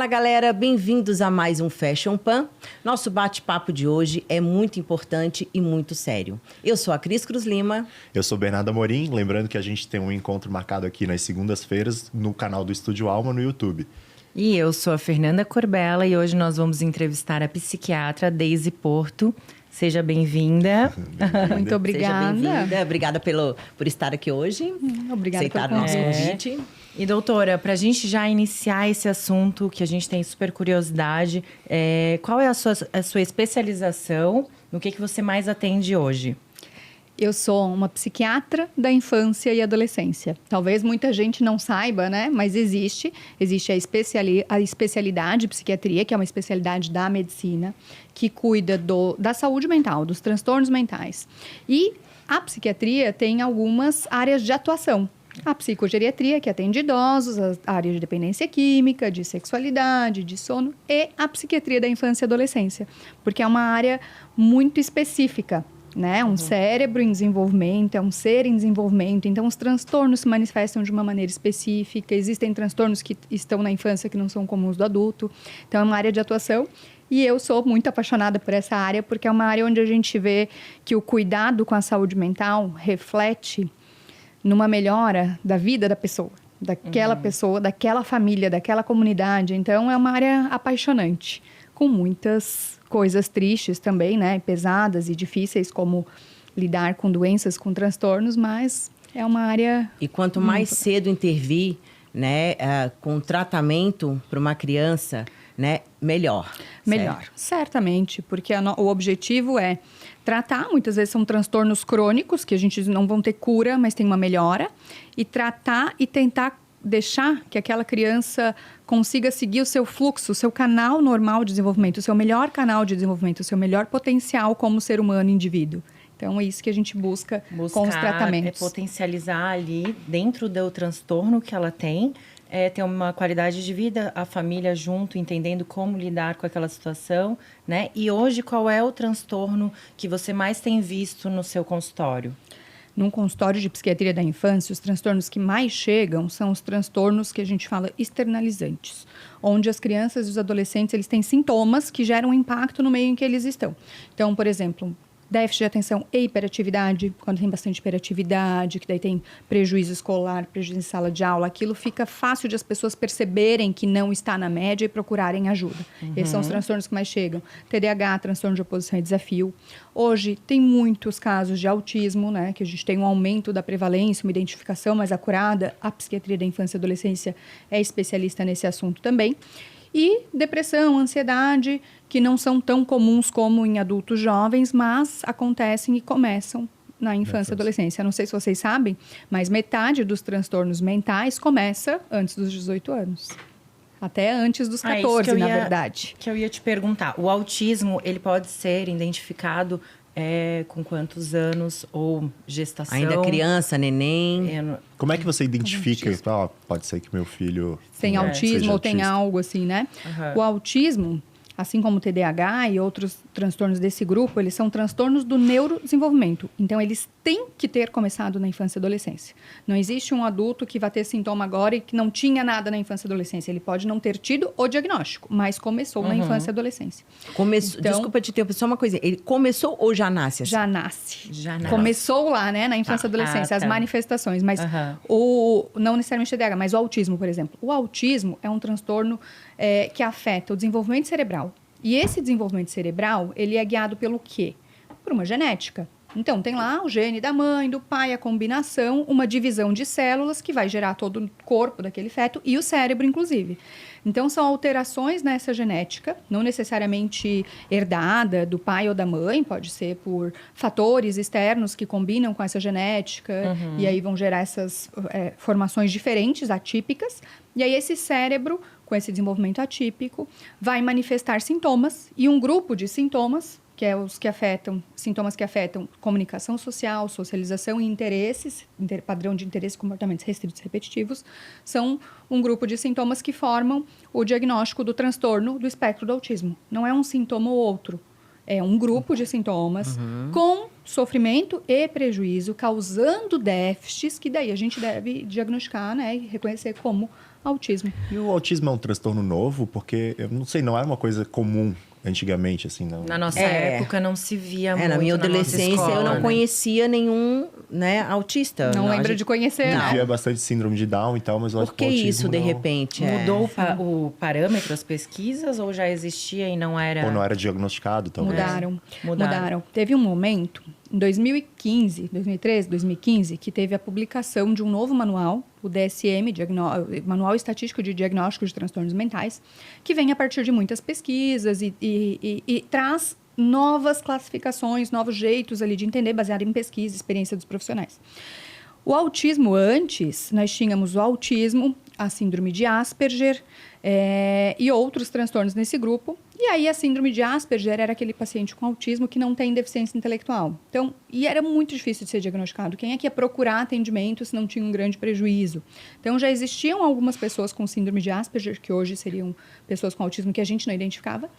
Fala, galera, bem-vindos a mais um Fashion Pan. Nosso bate-papo de hoje é muito importante e muito sério. Eu sou a Cris Cruz Lima. Eu sou Bernardo Amorim, lembrando que a gente tem um encontro marcado aqui nas segundas-feiras no canal do Estúdio Alma no YouTube. E eu sou a Fernanda Corbella e hoje nós vamos entrevistar a psiquiatra Deise Porto. Seja bem-vinda. Muito obrigada. Seja bem-vinda. Obrigada por estar aqui hoje. Obrigada aceitar pelo o nosso convite. E doutora, para a gente já iniciar esse assunto que a gente tem super curiosidade, qual é a sua especialização? No que você mais atende hoje? Eu sou uma psiquiatra da infância e adolescência. Talvez muita gente não saiba, né? Mas existe a especialidade de psiquiatria, que é uma especialidade da medicina, que cuida da saúde mental, dos transtornos mentais. E a psiquiatria tem algumas áreas de atuação. A psicogeriatria, que atende idosos, a área de dependência química, de sexualidade, de sono, e a psiquiatria da infância e adolescência, porque é uma área muito específica, né? Um cérebro em desenvolvimento, é um ser em desenvolvimento, então os transtornos se manifestam de uma maneira específica, existem transtornos que estão na infância que não são comuns do adulto, então é uma área de atuação. E eu sou muito apaixonada por essa área, porque é uma área onde a gente vê que o cuidado com a saúde mental reflete numa melhora da vida da pessoa, daquela família, daquela comunidade. Então, é uma área apaixonante, com muitas coisas tristes também, né? Pesadas e difíceis, como lidar com doenças, com transtornos, mas é uma área... E quanto mais cedo intervir, né, com tratamento para uma criança, né, melhor. Melhor, certo? Certamente, porque o objetivo é tratar, muitas vezes são transtornos crônicos, que a gente não vão ter cura, mas tem uma melhora, e tratar e tentar deixar que aquela criança consiga seguir o seu fluxo, o seu canal normal de desenvolvimento, o seu melhor canal de desenvolvimento, o seu melhor potencial como ser humano e indivíduo. Então, é isso que a gente busca com os tratamentos. Potencializar ali, dentro do transtorno que ela tem, ter uma qualidade de vida, a família junto, entendendo como lidar com aquela situação, né? E hoje, qual é o transtorno que você mais tem visto no seu consultório? Num consultório de psiquiatria da infância, os transtornos que mais chegam são os transtornos que a gente fala externalizantes, onde as crianças e os adolescentes eles têm sintomas que geram impacto no meio em que eles estão. Então, por exemplo, déficit de atenção e hiperatividade, quando tem bastante hiperatividade, que daí tem prejuízo escolar, prejuízo em sala de aula, aquilo fica fácil de as pessoas perceberem que não está na média e procurarem ajuda. Esses são os transtornos que mais chegam. TDAH, transtorno de oposição e desafio. Hoje, tem muitos casos de autismo, né, que a gente tem um aumento da prevalência, uma identificação mais acurada. A psiquiatria da infância e adolescência é especialista nesse assunto também. E depressão, ansiedade, que não são tão comuns como em adultos jovens, mas acontecem e começam na infância e adolescência. Não sei se vocês sabem, mas metade dos transtornos mentais começa antes dos 18 anos. Até antes dos 14, na verdade. Que eu ia te perguntar. O autismo, ele pode ser identificado com quantos anos ou gestação? Ainda criança, neném. Como é que você identifica? Pode ser que meu filho tem autismo ou tem algo assim, né? O autismo, assim como o TDAH e outros transtornos desse grupo, eles são transtornos do neurodesenvolvimento. Então, eles têm que ter começado na infância e adolescência. Não existe um adulto que vai ter sintoma agora e que não tinha nada na infância e adolescência. Ele pode não ter tido o diagnóstico, mas começou na infância e adolescência. Então, desculpa te interromper, só uma coisa. Ele começou ou já nasce assim? Já nasce. Começou lá, né, na infância e adolescência, as manifestações. Mas não necessariamente o TDAH, mas o autismo, por exemplo. O autismo é um transtorno que afeta o desenvolvimento cerebral. E esse desenvolvimento cerebral, ele é guiado pelo quê? Por uma genética. Então, tem lá o gene da mãe, do pai, a combinação, uma divisão de células que vai gerar todo o corpo daquele feto e o cérebro, inclusive. Então, são alterações nessa genética, não necessariamente herdada do pai ou da mãe, pode ser por fatores externos que combinam com essa genética e aí vão gerar essas formações diferentes, atípicas. E aí, esse cérebro, com esse desenvolvimento atípico, vai manifestar sintomas e um grupo de sintomas, que é os que afetam, sintomas que afetam comunicação social, socialização e interesses, padrão de interesse, comportamentos restritos e repetitivos, são um grupo de sintomas que formam o diagnóstico do transtorno do espectro do autismo. Não é um sintoma ou outro, é um grupo de sintomas com sofrimento e prejuízo, causando déficits, que daí a gente deve diagnosticar, né, e reconhecer como autismo. E o autismo é um transtorno novo? Porque, eu não sei, não era uma coisa comum antigamente, assim, não. Na nossa época não se via muito. Na minha nossa adolescência escola, eu não né? conhecia nenhum, né, autista. Não a lembro gente- de conhecer, Não. Via bastante síndrome de Down e tal, mas eu acho Por que que o autismo isso, de não. repente? Mudou o parâmetro, as pesquisas, ou já existia e não era... Ou não era diagnosticado, talvez. Mudaram. Teve um momento, em 2015, 2013, 2015, que teve a publicação de um novo manual, o DSM, Manual Estatístico de Diagnóstico de Transtornos Mentais, que vem a partir de muitas pesquisas e traz novas classificações, novos jeitos ali de entender, baseado em pesquisa e experiência dos profissionais. O autismo antes, nós tínhamos o autismo, a síndrome de Asperger e outros transtornos nesse grupo. E aí a síndrome de Asperger era aquele paciente com autismo que não tem deficiência intelectual. Então, e era muito difícil de ser diagnosticado. Quem é que ia procurar atendimento se não tinha um grande prejuízo? Então, já existiam algumas pessoas com síndrome de Asperger, que hoje seriam pessoas com autismo que a gente não identificava.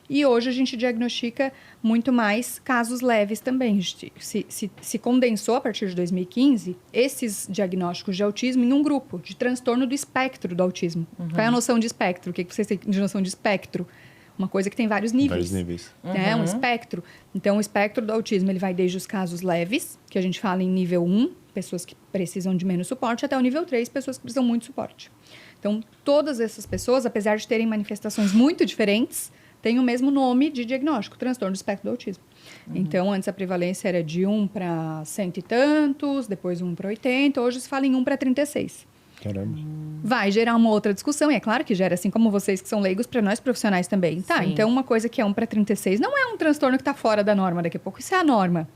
E hoje a gente diagnostica muito mais casos leves também. Se condensou a partir de 2015 esses diagnósticos de autismo em um grupo de transtorno do espectro do autismo. Qual é a noção de espectro? O que vocês têm de noção de espectro? Uma coisa que tem vários níveis. Vários níveis. Né? Um espectro. Então, o espectro do autismo ele vai desde os casos leves, que a gente fala em nível 1, pessoas que precisam de menos suporte, até o nível 3, pessoas que precisam muito de suporte. Então, todas essas pessoas, apesar de terem manifestações muito diferentes, tem o mesmo nome de diagnóstico, transtorno do espectro do autismo. Então, antes a prevalência era de 1 para 100 e tantos, depois 1 para 80, hoje se fala em 1 para 36. Caramba. Vai gerar uma outra discussão, e é claro que gera, assim como vocês que são leigos, para nós profissionais também. Tá, Sim. então uma coisa que é 1 para 36 não é um transtorno que está fora da norma, daqui a pouco isso é a norma.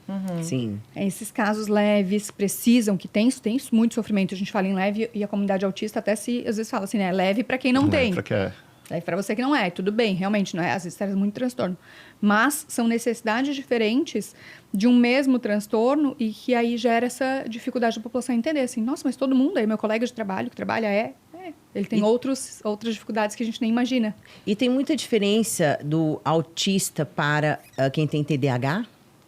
Sim. Esses casos leves precisam, que tem muito sofrimento, a gente fala em leve, e a comunidade autista até se, às vezes fala assim, né, leve para quem não tem. Pra que é? Daí para você que não é, tudo bem, realmente, não é, às vezes traz muito transtorno. Mas são necessidades diferentes de um mesmo transtorno e que aí gera essa dificuldade da população entender, assim, nossa, mas todo mundo aí, meu colega de trabalho que trabalha ele tem outras dificuldades que a gente nem imagina. E tem muita diferença do autista para quem tem TDAH?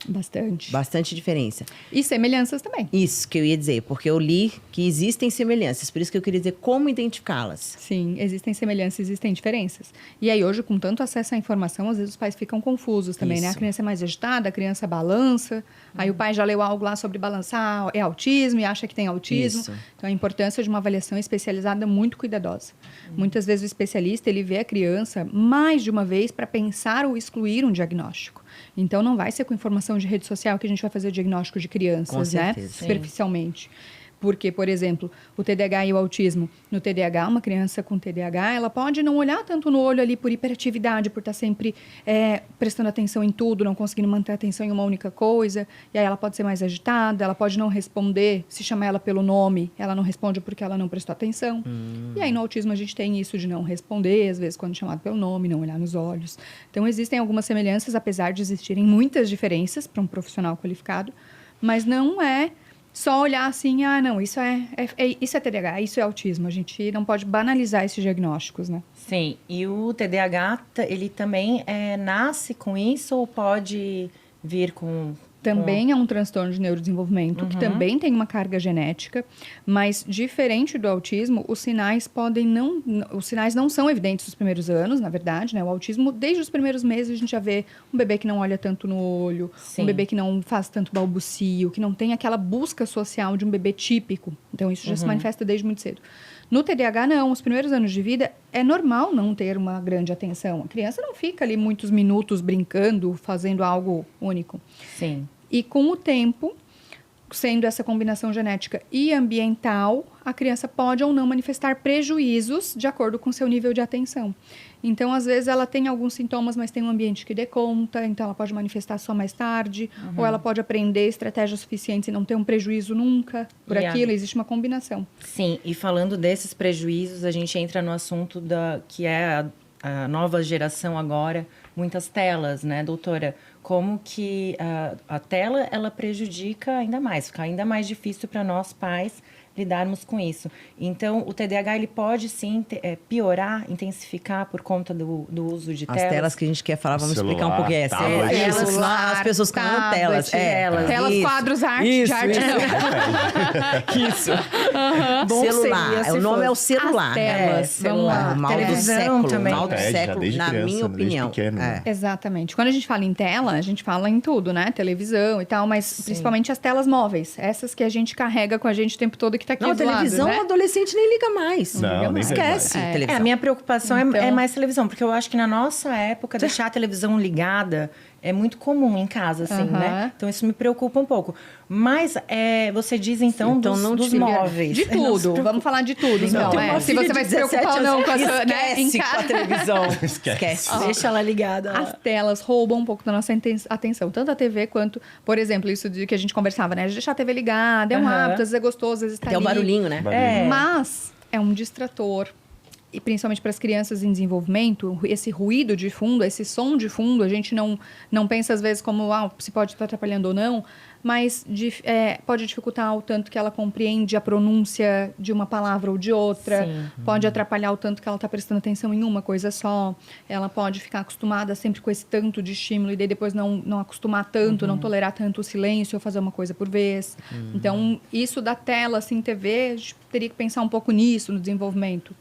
Bastante. Bastante diferença. E semelhanças também. Isso que eu ia dizer, porque eu li que existem semelhanças, por isso que eu queria dizer como identificá-las. Sim, existem semelhanças, existem diferenças. E aí hoje, com tanto acesso à informação, às vezes os pais ficam confusos também, né? A Isso. criança é mais agitada, a criança balança, aí o pai já leu algo lá sobre balançar, é autismo e acha que tem autismo. Isso. Então, a importância de uma avaliação especializada muito cuidadosa. Muitas vezes o especialista, ele vê a criança mais de uma vez para pensar ou excluir um diagnóstico. Então, não vai ser com informação de rede social que a gente vai fazer o diagnóstico de crianças, Com né? certeza. Sim. Superficialmente. Porque, por exemplo, o TDAH e o autismo. No TDAH, uma criança com TDAH, ela pode não olhar tanto no olho ali por hiperatividade, por estar sempre prestando atenção em tudo, não conseguindo manter a atenção em uma única coisa. E aí ela pode ser mais agitada, ela pode não responder. Se chamar ela pelo nome, ela não responde porque ela não prestou atenção. E aí no autismo a gente tem isso de não responder, às vezes quando chamado pelo nome, não olhar nos olhos. Então existem algumas semelhanças, apesar de existirem muitas diferenças para um profissional qualificado, mas não é só olhar assim, não, isso isso é TDAH, isso é autismo. A gente não pode banalizar esses diagnósticos, né? Sim, e o TDAH, ele também nasce com isso ou pode vir com... Também é um transtorno de neurodesenvolvimento, que também tem uma carga genética, mas diferente do autismo, os sinais não são evidentes nos primeiros anos, na verdade, né? O autismo, desde os primeiros meses, a gente já vê um bebê que não olha tanto no olho, Sim. um bebê que não faz tanto balbucio, que não tem aquela busca social de um bebê típico. Então, isso já se manifesta desde muito cedo. No TDAH, não. Os primeiros anos de vida, é normal não ter uma grande atenção. A criança não fica ali muitos minutos brincando, fazendo algo único. Sim. E com o tempo, sendo essa combinação genética e ambiental, a criança pode ou não manifestar prejuízos de acordo com seu nível de atenção. Então, às vezes, ela tem alguns sintomas, mas tem um ambiente que dê conta, então ela pode manifestar só mais tarde, ou ela pode aprender estratégias suficientes e não ter um prejuízo nunca por E aquilo, existe uma combinação. Sim, e falando desses prejuízos, a gente entra no assunto que é a nova geração agora, muitas telas, né, doutora? Como que a tela, ela prejudica ainda mais, fica ainda mais difícil para nós pais lidarmos com isso. Então, o TDAH, ele pode sim piorar, intensificar por conta do uso de As telas. telas que a gente quer falar, vamos Celular, explicar um pouquinho. tablet. Celular, as pessoas com telas. Telas, quadros, arte, de arte. Isso. Bom Celular. seria se O nome fosse. é o celular. As telas, vamos lá. O mal do Televisão século. também. O mal do Já século, desde na criança, minha desde opinião. pequeno, né? Exatamente. Quando a gente fala em tela, a gente fala em tudo, né? Televisão e tal, mas principalmente as telas móveis. Essas que a gente carrega com a gente o tempo todo que tá aqui Não, a do lado, televisão, né? o adolescente nem liga mais. Não, nem Esquece vê mais. televisão. A minha preocupação Então- é mais televisão, porque eu acho que na nossa época, deixar a televisão ligada é muito comum em casa, assim, Aham. né? Então, isso me preocupa um pouco. Mas você diz, então, Então, dos, não dos te liga. móveis. De Não se tudo. preocupe. Vamos falar de tudo, então. Tem uma Se filha você de vai se 17 preocupar ou não anos, com a sua, né? Em esquece com a casa. televisão. Esquece. Deixa ela ligada. As telas roubam um pouco da nossa atenção, tanto a TV quanto, por exemplo, isso de que a gente conversava, né? De deixar a TV ligada, é um Aham. hábito, às vezes é gostoso, às vezes tá Tem o ali. barulhinho, né? Barulhinho. Mas é um distrator. E principalmente para as crianças em desenvolvimento, esse ruído de fundo, esse som de fundo, a gente não pensa às vezes como se pode estar atrapalhando ou não, mas pode dificultar o tanto que ela compreende a pronúncia de uma palavra ou de outra, Sim. pode atrapalhar o tanto que ela está prestando atenção em uma coisa só, ela pode ficar acostumada sempre com esse tanto de estímulo e daí depois não acostumar tanto, não tolerar tanto o silêncio ou fazer uma coisa por vez. Então, isso da tela, assim, TV, a gente teria que pensar um pouco nisso no desenvolvimento.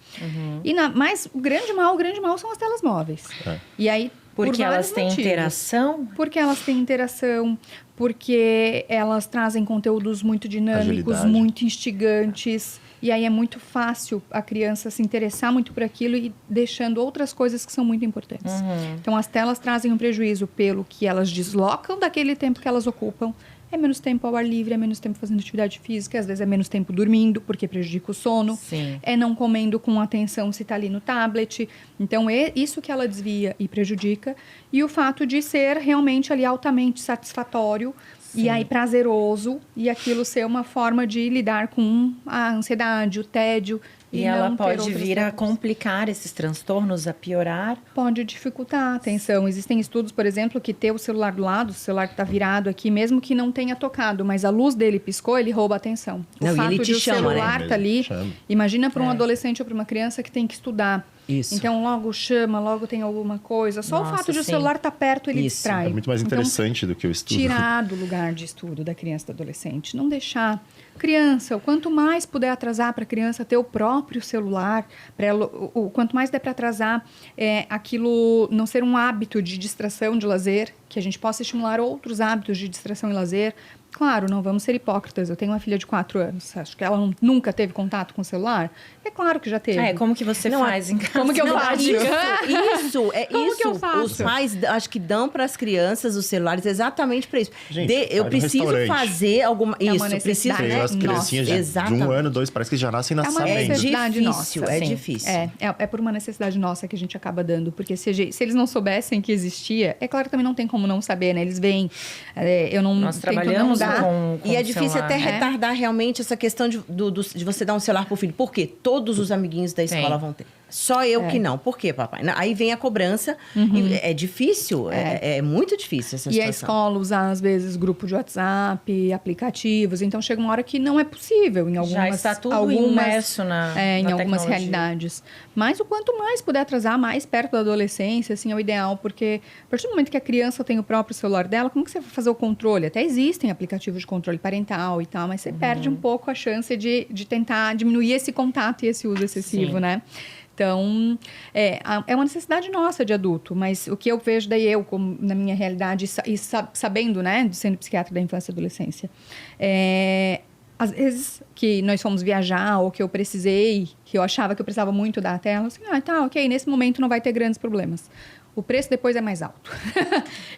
Mas o grande mal são as telas móveis. É. E aí, Porque por vários elas têm motivos. interação. Porque elas têm interação, porque elas trazem conteúdos muito dinâmicos, Agilidade. muito instigantes. E aí é muito fácil a criança se interessar muito por aquilo e deixando outras coisas que são muito importantes. Então, as telas trazem um prejuízo pelo que elas deslocam daquele tempo que elas ocupam. É menos tempo ao ar livre, é menos tempo fazendo atividade física, às vezes é menos tempo dormindo, porque prejudica o sono. Sim. É não comendo com atenção se está ali no tablet. Então, é isso que ela desvia e prejudica. E o fato de ser realmente ali altamente satisfatório e aí prazeroso. E aquilo ser uma forma de lidar com a ansiedade, o tédio. E não ela ter pode outros vir a tópicos. complicar esses transtornos, a piorar. Pode dificultar a atenção. Existem estudos, por exemplo, que ter o celular do lado, o celular que está virado aqui, mesmo que não tenha tocado, mas a luz dele piscou, ele rouba a atenção. Não, O e fato ele te de o chama, né? celular tá ali, Chama. imagina para um adolescente ou para uma criança que tem que estudar. Isso. Então, logo chama, logo tem alguma coisa. Só Nossa, o fato de o sim. celular estar perto, ele Isso. distrai. É muito mais Então, interessante do que o estudo. tirar do lugar de estudo da criança e do adolescente. Não deixar. Criança, o quanto mais puder atrasar para a criança ter o próprio celular, o quanto mais der para atrasar aquilo não ser um hábito de distração, de lazer, que a gente possa estimular outros hábitos de distração e lazer. Claro, não vamos ser hipócritas. Eu tenho uma filha de 4 anos. Acho que ela nunca teve contato com o celular? É claro que já teve. Como que você faz em casa? Como que eu Não, faço? Isso, é Como isso. que eu faço? Os pais, acho que dão para as crianças os celulares exatamente para isso. Gente, Eu vai no preciso restaurante. fazer alguma... É uma isso, preciso... necessidade, Tem né? as criancinhas de exatamente. 1 ano, 2, parece que já nascem É uma sabendo. necessidade difícil, nossa. é sim. difícil. É por uma necessidade nossa que a gente acaba dando. Porque se eles não soubessem que existia, é claro que também não tem como não saber, né? Eles veem, eu não Nós tento trabalhamos não dar. com E é o difícil celular, até né? retardar realmente essa questão de você dar um celular pro filho. Por quê? Todos os amiguinhos da escola Tem. vão ter. Só eu que não. Por quê, papai? Aí vem a cobrança. E é difícil. É muito difícil essa E situação. a escola usar, às vezes, grupo de WhatsApp, aplicativos. Então, chega uma hora que não é possível em algumas... Já está tudo imerso na em na algumas tecnologia. realidades. Mas o quanto mais puder atrasar, mais perto da adolescência, assim, é o ideal. Porque, a partir do momento que a criança tem o próprio celular dela, como que você vai fazer o controle? Até existem aplicativos de controle parental e tal, mas você perde um pouco a chance de tentar diminuir esse contato e esse uso excessivo, Sim. né? Então, é uma necessidade nossa de adulto, mas o que eu vejo daí como na minha realidade, sabendo, né, sendo psiquiatra da infância e adolescência, às vezes que nós fomos viajar ou que eu precisei, que eu achava que eu precisava muito da tela, assim, tá, ok, nesse momento não vai ter grandes problemas. O preço depois é mais alto.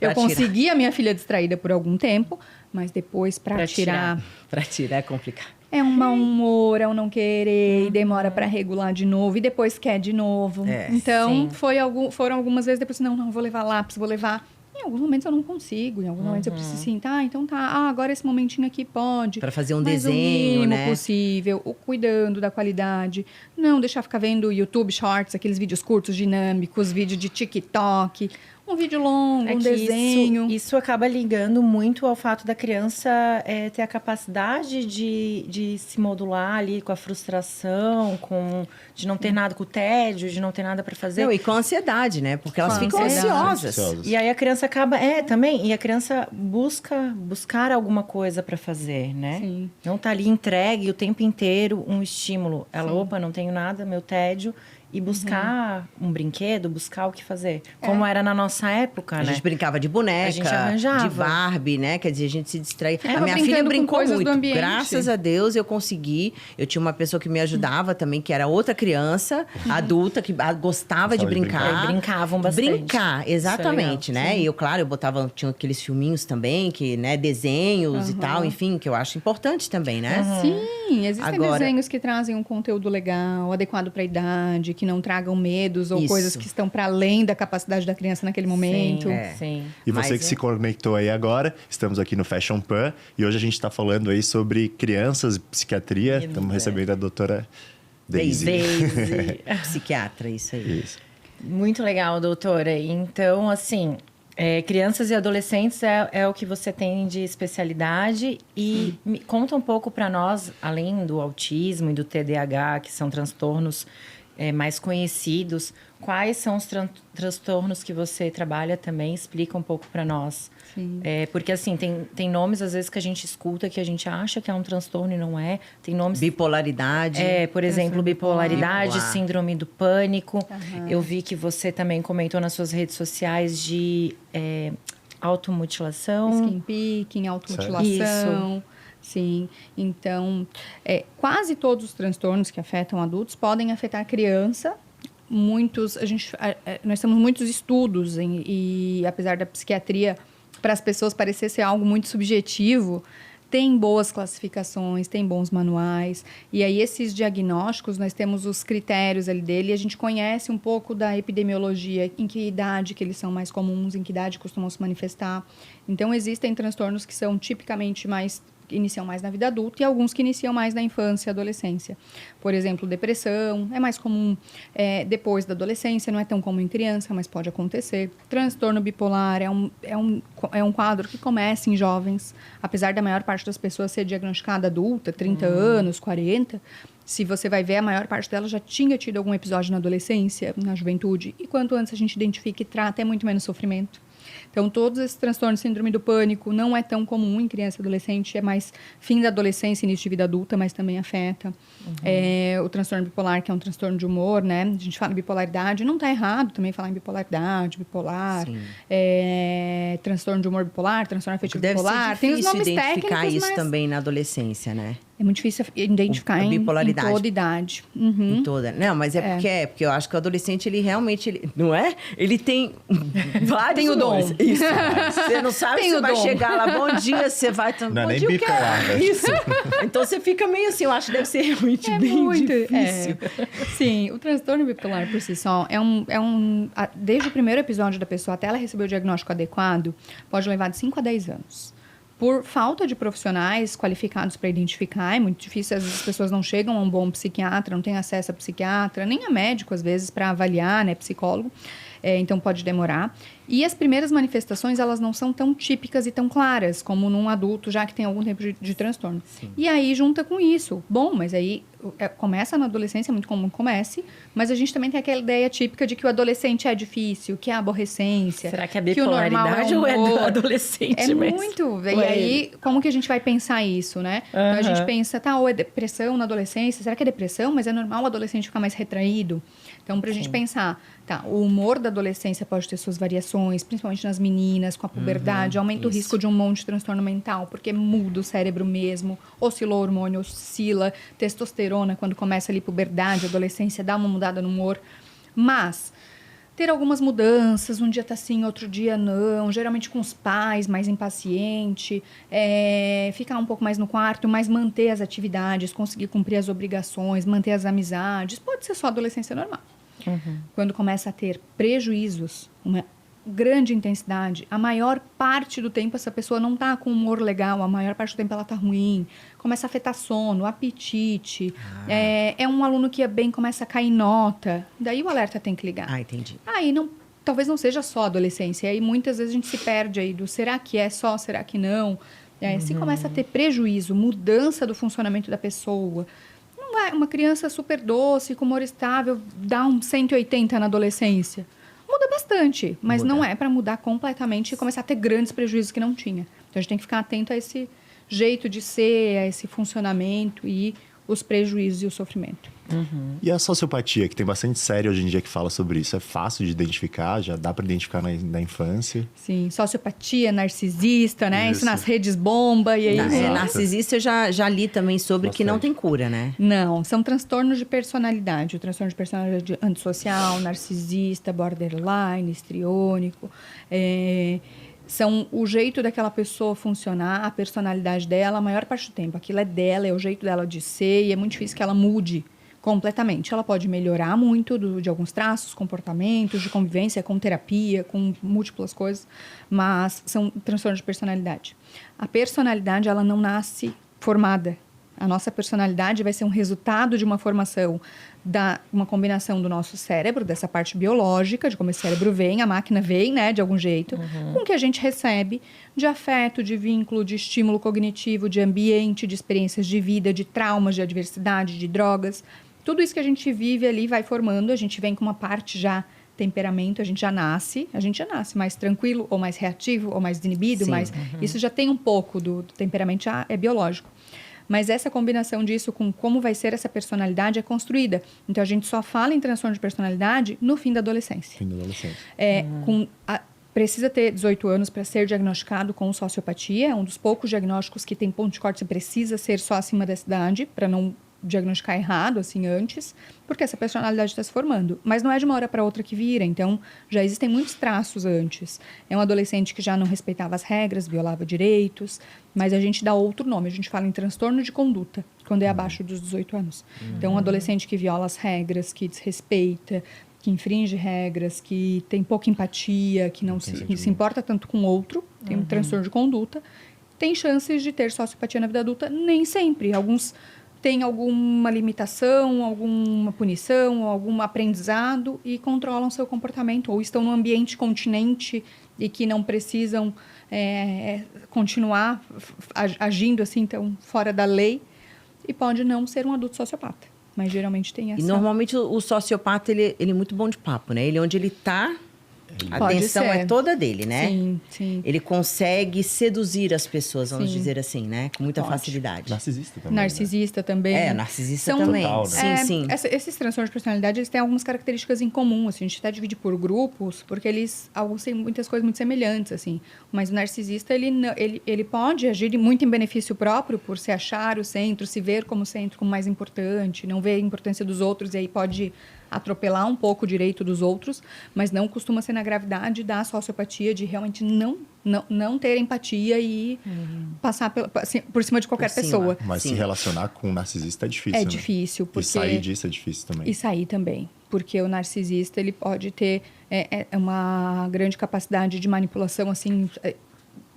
Eu consegui a minha filha distraída por algum tempo, mas depois para tirar... Para tirar é complicado. É um mau humor, é um não querer, e demora para regular de novo, e depois quer de novo. Então, sim. foram algumas vezes, depois não, vou levar lápis, vou levar... Em alguns momentos eu não consigo, em alguns momentos eu preciso assim, então tá, agora esse momentinho aqui pode. Para fazer um mas desenho, o mínimo né? possível, cuidando da qualidade. Não deixar ficar vendo YouTube Shorts, aqueles vídeos curtos, dinâmicos, vídeos de TikTok. Um vídeo longo, É um que desenho. Isso acaba ligando muito ao fato da criança ter a capacidade de se modular ali com a frustração, de não ter nada, com o tédio, de não ter nada para fazer. Não, e com ansiedade, né? Porque elas Com ficam ansiedade. ansiosas. E aí a criança acaba... também. E a criança buscar alguma coisa para fazer, né? Sim. Não tá ali entregue o tempo inteiro um estímulo. Ela, opa, não tenho nada, meu tédio... E buscar um brinquedo, buscar o que fazer. Como era na nossa época, A né? gente brincava de boneca, A gente arranjava. de Barbie, né? Quer dizer, a gente se distraía. A Tava minha filha brincando com brincou coisas do muito. ambiente. Graças a Deus eu consegui. Eu tinha uma pessoa que me ajudava também, que era outra criança, adulta, que gostava de brincar. E brincavam bastante. Brincar, exatamente, Isso é né? legal, E eu, claro, tinha aqueles filminhos também, que, né, desenhos e tal, enfim, que eu acho importante também, né? Sim, existem Agora- desenhos que trazem um conteúdo legal, adequado para a idade, que não tragam medos ou Isso. coisas que estão para além da capacidade da criança naquele momento. Sim, É. sim. E você Mas que se conectou aí agora, estamos aqui no Fashion Pan e hoje a gente está falando aí sobre crianças, psiquiatria. Linda. Estamos recebendo a doutora Daisy. Daisy. Psiquiatra, isso aí. Isso. Muito legal, doutora. Então, assim, crianças e adolescentes é o que você tem de especialidade. E conta um pouco para nós, além do autismo e do TDAH, que são transtornos mais conhecidos, quais são os transtornos que você trabalha também? Explica um pouco para nós. Sim. Porque, assim, tem nomes, às vezes, que a gente escuta que a gente acha que é um transtorno e não é. Tem nomes... Bipolaridade. Por exemplo, bipolaridade, bipolar. síndrome do pânico. Eu vi que você também comentou nas suas redes sociais de automutilação. Skin picking, automutilação. Sim, então, quase todos os transtornos que afetam adultos podem afetar a criança. Nós temos muitos estudos e apesar da psiquiatria para as pessoas parecer ser algo muito subjetivo, tem boas classificações, tem bons manuais. E aí, esses diagnósticos, nós temos os critérios ali dele e a gente conhece um pouco da epidemiologia, em que idade que eles são mais comuns, em que idade costumam se manifestar. Então, existem transtornos que são tipicamente iniciam mais na vida adulta e alguns que iniciam mais na infância e adolescência. Por exemplo, depressão é mais comum depois da adolescência, não é tão comum em criança, mas pode acontecer. Transtorno bipolar é um quadro que começa em jovens, apesar da maior parte das pessoas ser diagnosticada adulta, 30 anos, 40. Se você vai ver, a maior parte delas já tinha tido algum episódio na adolescência, na juventude. E quanto antes a gente identifica e trata, é muito menos sofrimento. Então, todos esses transtornos, síndrome do pânico, não é tão comum em criança e adolescente, é mais fim da adolescência, início de vida adulta, mas também afeta. O transtorno bipolar, que é um transtorno de humor, né? A gente fala em bipolaridade, não está errado também falar em bipolaridade, bipolar, transtorno de humor bipolar, transtorno afetivo Deve bipolar. ser Tem os difícil nomes identificar técnicos, isso mas também na adolescência, né? é muito difícil identificar A em bipolaridade. toda idade. Em toda. Não, mas porque eu acho que o adolescente, ele realmente, não é? Ele tem vários Tem o dom. dons. Isso. Você não sabe Tem se o vai dom. chegar lá, bom dia, você vai... Não é bom nem dia, o quê? bipolar, né? Isso. Então, você fica meio assim, eu acho que deve ser realmente bem difícil. Sim, o transtorno bipolar por si só desde o primeiro episódio da pessoa até ela receber o diagnóstico adequado, pode levar de 5 a 10 anos. Por falta de profissionais qualificados para identificar, é muito difícil, às vezes as pessoas não chegam a um bom psiquiatra, não têm acesso a psiquiatra, nem a médico, às vezes, para avaliar, né, psicólogo. Então, pode demorar. E as primeiras manifestações, elas não são tão típicas e tão claras como num adulto, já que tem algum tempo de transtorno. Sim. E aí, junta com isso. Bom, mas aí começa na adolescência, é muito comum que comece, mas a gente também tem aquela ideia típica de que o adolescente é difícil, que é a aborrecência. Será que é que o normal bipolaridade ou é do humor. adolescente É mesmo? muito. E aí, como que a gente vai pensar isso, né? Então, a gente pensa, ou é depressão na adolescência? Será que é depressão? Mas é normal o adolescente ficar mais retraído? Então, pra gente pensar, o humor da adolescência pode ter suas variações, principalmente nas meninas, com a puberdade, aumenta o risco de um monte de transtorno mental, porque muda o cérebro mesmo, oscila o hormônio, oscila testosterona, quando começa ali puberdade, adolescência, dá uma mudada no humor. Mas ter algumas mudanças, um dia tá assim, outro dia não, geralmente com os pais, mais impaciente, ficar um pouco mais no quarto, mas manter as atividades, conseguir cumprir as obrigações, manter as amizades, pode ser só adolescência normal. Quando começa a ter prejuízos, uma grande intensidade, a maior parte do tempo essa pessoa não tá com humor legal, a maior parte do tempo ela tá ruim, começa a afetar sono, apetite, é um aluno que começa a cair nota, daí o alerta tem que ligar. Entendi. Aí não talvez não seja só a adolescência. E aí muitas vezes a gente se perde aí do será que é só, será que não? Se começa a ter prejuízo, mudança do funcionamento da pessoa. Não é uma criança super doce, com humor estável, dá um 180 na adolescência. Muda bastante, mas não é para mudar completamente e começar a ter grandes prejuízos que não tinha. Então a gente tem que ficar atento a esse jeito de ser, a esse funcionamento e os prejuízos e o sofrimento. E a sociopatia, que tem bastante série hoje em dia que fala sobre isso, é fácil de identificar? Já dá para identificar na infância? Sim, sociopatia, narcisista, né? Isso Isso. nas redes bomba e aí... Exato. Narcisista eu já li também sobre que não Bastante. tem cura, né? Não, são transtornos de personalidade. O transtorno de personalidade antissocial, narcisista, borderline, histriônico. São o jeito daquela pessoa funcionar, a personalidade dela, a maior parte do tempo. Aquilo é dela, é o jeito dela de ser e é muito difícil que ela mude completamente. Ela pode melhorar muito de alguns traços, comportamentos, de convivência, com terapia, com múltiplas coisas, mas são transtornos de personalidade. A personalidade, ela não nasce formada. A nossa personalidade vai ser um resultado de uma formação, uma combinação do nosso cérebro, dessa parte biológica, de como esse cérebro vem, a máquina vem, né, de algum jeito, com o que a gente recebe de afeto, de vínculo, de estímulo cognitivo, de ambiente, de experiências de vida, de traumas, de adversidade, de drogas. Tudo isso que a gente vive ali vai formando, a gente vem com uma parte já temperamento, a gente já nasce mais tranquilo, ou mais reativo, ou mais desinibido, mas isso já tem um pouco do temperamento, já é biológico. Mas essa combinação disso com como vai ser essa personalidade é construída. Então, a gente só fala em transtorno de personalidade no fim da adolescência. Fim da adolescência. Precisa ter 18 anos para ser diagnosticado com sociopatia. É um dos poucos diagnósticos que tem ponto de corte. Você precisa ser só acima dessa idade para não diagnosticar errado, assim, antes, porque essa personalidade está se formando. Mas não é de uma hora para outra que vira, então já existem muitos traços antes. É um adolescente que já não respeitava as regras, violava direitos, mas a gente dá outro nome, a gente fala em transtorno de conduta, quando é abaixo dos 18 anos. Então, um adolescente que viola as regras, que desrespeita, que infringe regras, que tem pouca empatia, que não se importa tanto com o outro, tem um transtorno de conduta, tem chances de ter sociopatia na vida adulta, nem sempre. Alguns têm alguma limitação, alguma punição, algum aprendizado e controlam seu comportamento, ou estão num ambiente continente e que não precisam continuar agindo assim, tão fora da lei, e pode não ser um adulto sociopata. Mas geralmente tem essa... E normalmente o sociopata, ele é muito bom de papo, né? Ele onde ele tá, a Pode atenção ser. é toda dele, né? Sim, sim. Ele consegue seduzir as pessoas, vamos Sim. dizer assim, né? Com muita Pode. facilidade. Narcisista também. Né? Narcisista também. Narcisista São- também. Total, né? Sim, sim. Esses transtornos de personalidade, eles têm algumas características em comum, assim, a gente até divide por grupos, porque alguns têm muitas coisas muito semelhantes, assim. Mas o narcisista, ele pode agir muito em benefício próprio, por se achar o centro, se ver como centro, como mais importante, não ver a importância dos outros, e aí pode atropelar um pouco o direito dos outros, mas não costuma ser na gravidade da sociopatia, de realmente não ter empatia e passar por cima de qualquer Por cima. pessoa. Mas Sim. se relacionar com um narcisista é difícil, É né? difícil, porque... E sair disso é difícil também. E sair também, porque o narcisista, ele pode ter uma grande capacidade de manipulação, assim,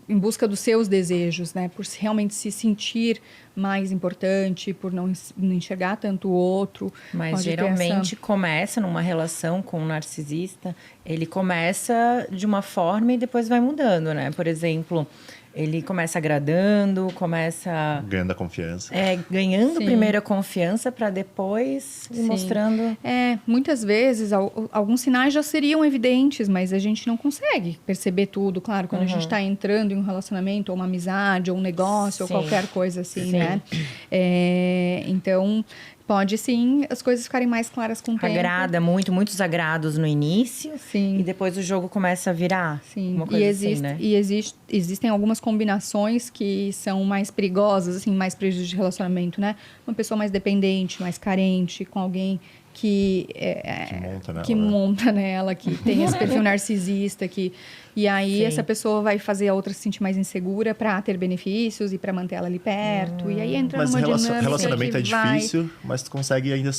em busca dos seus desejos, né? Por realmente se sentir mais importante, por não enxergar tanto o outro. Mas Pode ter geralmente começa numa relação com um narcisista, ele começa de uma forma e depois vai mudando, né? Por exemplo, ele começa agradando, começa Ganhando a confiança. ganhando Sim. primeiro a confiança para depois ir Sim. mostrando. Muitas vezes, alguns sinais já seriam evidentes, mas a gente não consegue perceber tudo. Claro, quando a gente está entrando em um relacionamento, ou uma amizade, ou um negócio, Sim. ou qualquer coisa assim, Sim. né? Então, pode sim as coisas ficarem mais claras com o tempo. Agrada muitos agrados no início. Sim. E depois o jogo começa a virar. Sim, Uma coisa assim, né? Existem algumas combinações que são mais perigosas, assim, mais prejudiciais de relacionamento, né? Uma pessoa mais dependente, mais carente, com alguém que monta nela, que tem esse perfil narcisista, e aí Sim. essa pessoa vai fazer a outra se sentir mais insegura para ter benefícios e para manter ela ali perto, e aí entra Mas numa dinâmica relacionamento que é difícil, mas tu consegue ainda